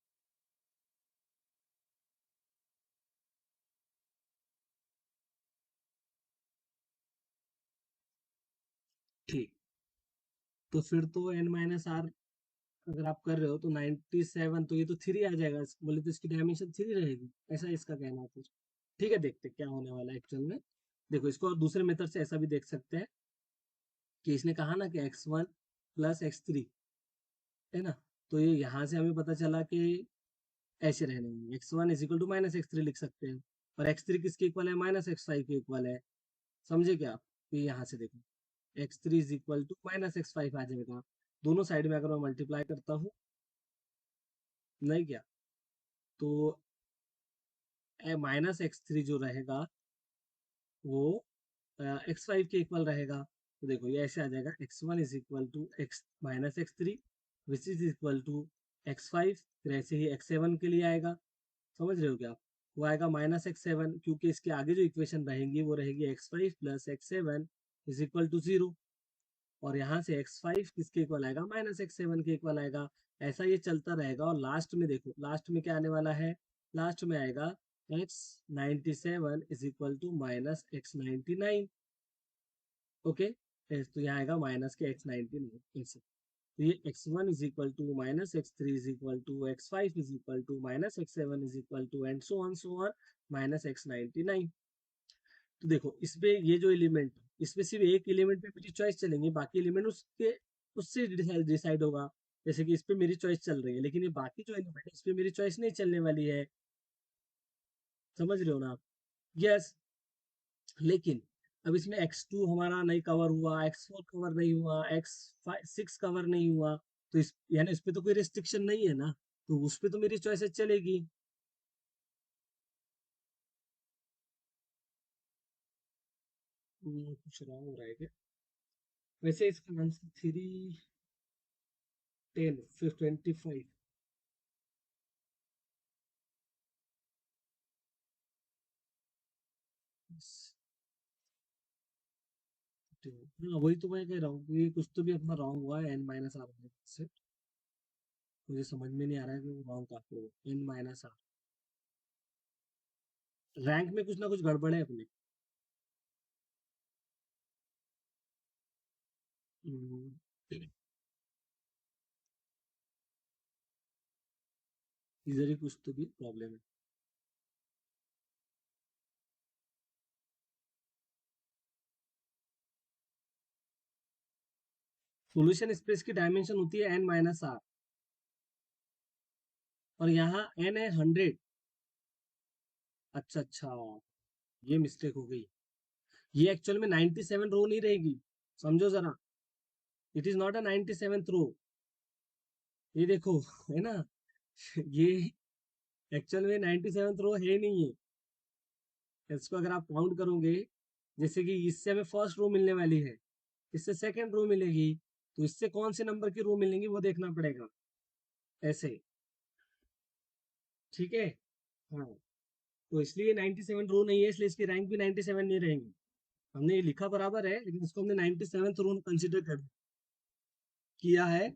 ठीक, तो फिर तो n माइनस आर अगर आप कर रहे हो तो 97, तो ये तो 3 आ जाएगा, बोले तो इसकी डायमेंशन 3 रहेगी, ऐसा इसका कहना है कुछ। ठीक है, देखते हैं क्या होने वाला है एक्चुअल में। देखो इसको और दूसरे मेथड से ऐसा भी देख सकते हैं कि इसने कहा ना कि x1 प्लस x3, है ना। तो ये यहाँ से हमें पता चला कि ऐसे रहने में x1 is equal to minus x3 लिख सकते हैं। और x3 किसके इक्वल है, माइनस x5 के इक्वल है। समझे क्या आप, ये यहाँ से देखो x3 is equal to minus x5 आ जाएगा। दोनों साइड में अगर मैं मल्टीप्लाई करता हूँ, नहीं क्या, तो माइनस x3 जो रहेगा वो x5 के इक्वल रहेगा। तो देखो ये ऐसे आ जाएगा, x1 is equal to x minus x3 which is equal to x5। फिर ऐसे ही x7 के लिए आएगा, समझ रहे हो क्या आप, वो आएगा -x7, क्योंकि इसके आगे जो इक्वेशन रहेंगी वो रहेगी x5 plus x7 is equal to 0। और यहाँ से x5 किसके इक्वल आएगा, -x7 के इक्वल आएगा। ऐसा ये चलता रहेगा और लास्ट में देखो, लास्ट में क्या आने वाला है, लास्ट में आएगा x97 is equal to -x99। Okay, तो यहाँ आएगा माइनस के x99 ऐसे। तो ये x1 is equal to minus x3 is equal to x5 is equal to minus x7 is equal to and so on minus x99। तो देखो इसमें ये जो एलिमेंट, इसमें सिर्फ एक एलिमेंट पे मेरी चॉइस चलेंगी, बाकी एलिमेंट उसके उससे डिसाइड होगा। जैसे कि इस पे मेरी चॉइस चल रही है, लेकिन ये बाकी जो एलिमेंट है इस पे मेरी चॉइस नहीं चलने वाली है। समझ रहे हो ना आप, यस। लेकिन अब इसमें x2 हमारा नहीं कवर हुआ, x4 कवर नहीं हुआ, x6 कवर नहीं हुआ, तो इस यानी इस पे तो कोई रिस्ट्रिक्शन नहीं है ना, तो उस पे तो मेरी चॉइसेस चलेगी। कुछ रॉन्ग हो रहा है क्या, वैसे इसका आंसर 310 फिर 25। हाँ वही तो मैं कह रहा हूँ कि कुछ तो भी अपना रॉन्ग हुआ है, n-r से। मुझे समझ में नहीं आ रहा है कि वो रॉन्ग कहाँ पे हो, n-r रैंक में कुछ ना कुछ गड़बड़ है अपने। हम्म, इधर ही कुछ तो भी प्रॉब्लम है। सॉल्यूशन स्पेस की डायमेंशन होती है n-r, और यहाँ n है 100। अच्छा अच्छा, ये मिस्टेक हो गई। ये एक्चुअल में 97 रो नहीं रहेगी, समझो जरा। It is not a 97th रो। ये देखो, है ना, ये एक्चुअल में 97th रो है नहीं है। इसको अगर आप काउंट करोगे, जैसे कि इससे हमें फर्स्ट रो मिलने वाली है, इससे सेकंड रो मिलेगी, तो इससे कौन से नंबर की रो मिलेंगी वो देखना पड़ेगा, ऐसे। ठीक है। हाँ, तो इसलिए 97 रो नहीं है, इसलिए इसकी रैंक भी 97 नहीं रहेंगी। हमने ये लिखा बराबर है, लेकिन इसको हमने 97th रो कंसिडर कर किया है,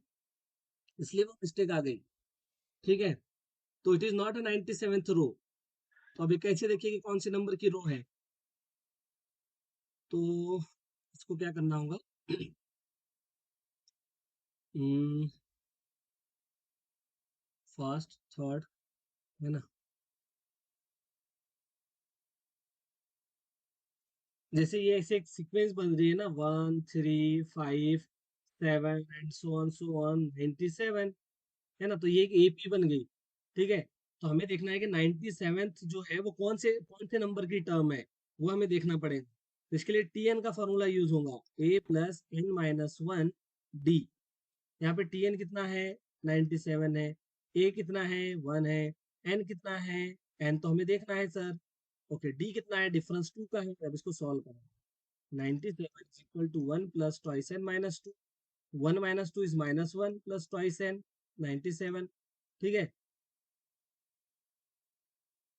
इसलिए वो मिस्टेक आ गई। ठीक है, तो it is not a 97th रो। तो अभी कैसे देखिए कि कौन से नंबर की रो है। तो इसको क्या करना होगा, फर्स्ट थर्ड, है ना। जैसे ये ऐसे एक सीक्वेंस बन रही है ना, 1 3 5 7 एंड सो ऑन 97, है ना। तो ये एक एपी बन गई। ठीक है, तो हमें देखना है कि 97th जो है वो कौन से नंबर की टर्म है, वो हमें देखना पड़ेगा। तो इसके लिए टीएन का फॉर्मूला यूज होगा, a+n-1 d। यहाँ पे टीएन कितना है, 97 है, ए कितना है, 1 है, एन कितना है, एन तो हमें देखना है सर। ओके, डी कितना है, डिफरेंस 2 का है। अब इसको सॉल्व करें, 97 is equal to 1 plus twice n minus 2, 1 minus 2 is minus 1 plus twice n, 97। ठीक है,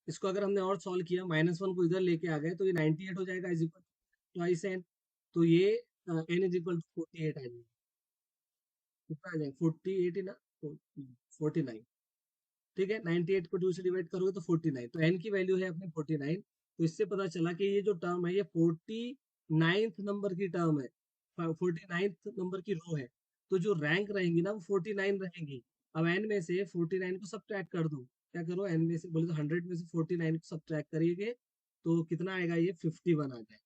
इसको अगर हमने और सॉल्व किया, -1 को इधर लेके आ गए, तो ये 98 हो जाएगा, इज इक्वल ट्वाइस एन। तो ये एन इज इक्वल टू 48 आ जाएगा। कितना आ जाएगा, 48 ही ना, 49। ठीक है, 98 को 2 से डिवाइड करोगे तो 49, तो n की वैल्यू है अपने 49। तो इससे पता चला कि ये जो टर्म है ये 49th नंबर की टर्म है, 49th नंबर की रो है। तो जो रैंक रहेंगी ना वो 49 रहेंगी। अब n में से 49 को सब्ट्रैक्ट कर दो। क्या करो, n में से बोले तो 100 में से 49 को सब्ट्रैक्ट करिए, तो कितना आएगा, ये 51 आ जाए,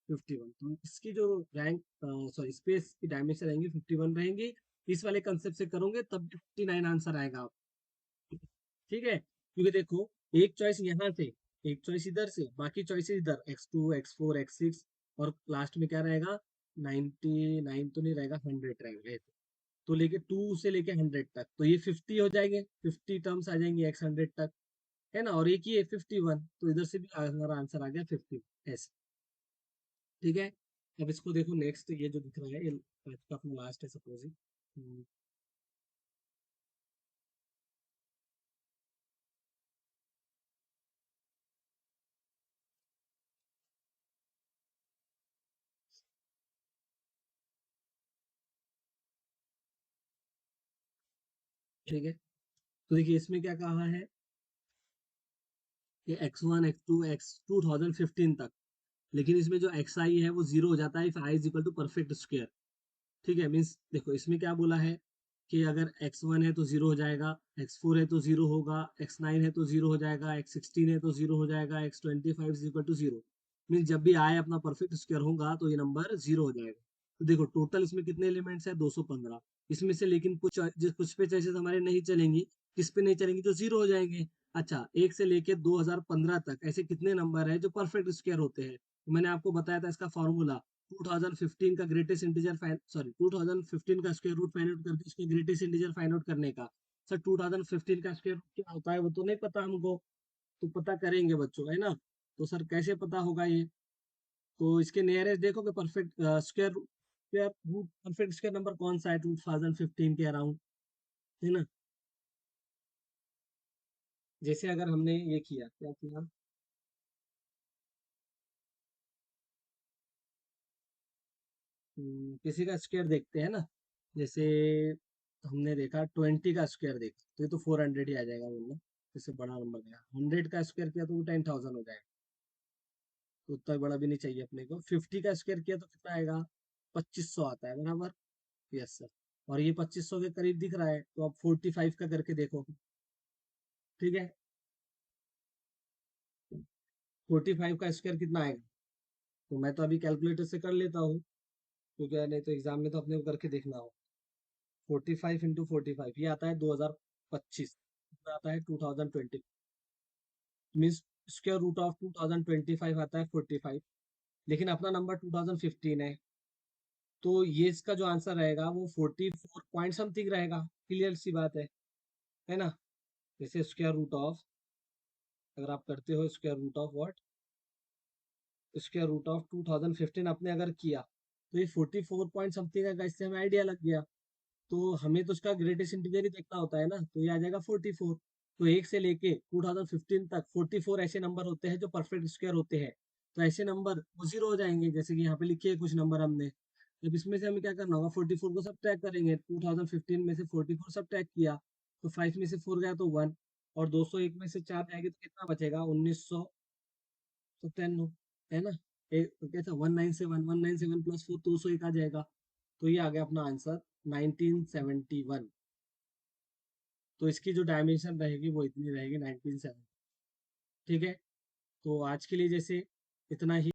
51। तो इसकी जो रैंक, सॉरी स्पेस की डायमेंशन रहेंगी 51 रहेंगी। इस वाले कंसेप्ट से करोगे तब 59 आंसर आएगा। ठीक है, क्योंकि देखो, एक चॉइस यहाँ से, एक चॉइस इधर से, बाकी चॉइसेस इधर, x2 x4 x6, और लास्ट में क्या रहेगा, 99 तो नहीं रहेगा, 100 रहेगा ये। तो लेके 2 से लेके 100 तक, तो ये 50 हो जाएंगे, 50 टर्म्स आ जाएंगी x100 तक, है ना। और एक ही है 51, तो इधर से भी हमारा आंसर आ गया 50 ऐसे। ठीक है, अब इसको देखो, नेक्स्ट ये जो दिख रहा है, ये आज का अपना लास्ट है सपोज। ठीक है, तो देखिए इसमें क्या कहा है कि x1 x2 x 2015 तक, लेकिन इसमें जो एक्स आई है वो जीरो हो जाता है if I is equal to perfect square. ठीक है, मीन्स देखो इसमें क्या बोला है कि अगर x1 है तो जीरो हो जाएगा, x4 है तो जीरो होगा, x9 है तो जीरो हो जाएगा, x16 है तो जीरो हो जाएगा, x25 is equal to zero. Means जब भी आई अपना परफेक्ट स्क्वायर होगा तो ये नंबर जीरो हो जाएगा। तो देखो टोटल इसमें कितने एलिमेंट्स है, 215। इसमें से लेकिन कुछ पे चॉइसेस हमारे नहीं चलेंगी। किस पे नहीं चलेंगी, जो जीरो हो जाएंगे। अच्छा, एक से लेके 2015 तक ऐसे कितने नंबर है जो परफेक्ट स्क्वायर होते हैं। मैंने आपको बताया था इसका फॉर्मूला, 2015 का ग्रेटेस्ट इंटीजर, सॉरी 2015 का स्क्वायर रूट फाइंड आउट करके उसके ग्रेटेस्ट इंटीजर फाइंड आउट करने का। सर 2015 का स्क्वायर रूट क्या होता है वो तो नहीं पता हमको, तो पता करेंगे बच्चों, है ना। तो सर कैसे पता होगा ये, तो इसके नियरेस्ट देखोगे perfect square square root, perfect square number कौन सा है 2015 के अराउंड, है ना। जैसे अगर हमने ये किया, क्या किया, किसी का स्क्वायर देखते हैं ना। जैसे हमने देखा 20 का स्क्वायर देखा, तो ये तो 400 ही आ जाएगा, बोलना इससे बड़ा नंबर देगा। 100 का स्क्वायर किया तो वो 10,000 हो जाएगा, तो उतना बड़ा भी नहीं चाहिए अपने को। 50 का स्क्वायर किया तो कितना आएगा, 2500 आता है, बराबर। Yes sir. और ये 2500 के करीब दिख रहा है, तो आप 45 का करके देखो। ठीक है, 45 का स्क्वायर कितना आएगा, तो मैं तो अभी कैलकुलेटर से कर लेता हूँ, क्योंकि नहीं तो एग्जाम में तो अपने को करके देखना हो। 45 × 45 ये आता है 2025, आता है 2020, मीन्स स्क्वायर रूट ऑफ 2025 आता है 45। लेकिन अपना नंबर 2015 है, तो ये इसका जो आंसर रहेगा वो 44 पॉइंट समथिंग रहेगा। क्लियर सी बात है ना। जैसे स्क्वायर रूट ऑफ, अगर आप करते हो square root of what, square root of 2015 आपने अगर किया, तो ये 44 पॉइंट समथिंग है, इससे हमें आइडिया लग गया। तो हमें तो उसका ग्रेटेस्ट इंटीजर ही देखना होता है ना, तो ये आ जाएगा 44। तो 1 से लेके 2015 तक 44 ऐसे नंबर होते हैं जो परफेक्ट स्क्वायर होते हैं। तो ऐसे नंबर वो जीरो हो जाएंगे, जैसे कि यहाँ पे लिखे हैं कुछ नंबर हमने। अब इसमें से हमें क्या करना होगा, 44 को सब्ट्रैक्ट करेंगे। 2015 में से 44 सब्ट्रैक्ट किया तो 5 में से 4 गया तो 1, और 201 में से 4 जाएगी तो कितना बचेगा, 1997, है ना। एक तो कैसा 197 प्लस 4 201 आ जाएगा। तो ये आ गया अपना आंसर 1971। तो इसकी जो डायमेंशन रहेगी वो इतनी रहेगी 1970। ठीक है, तो आज के लिए जैसे इतना ही।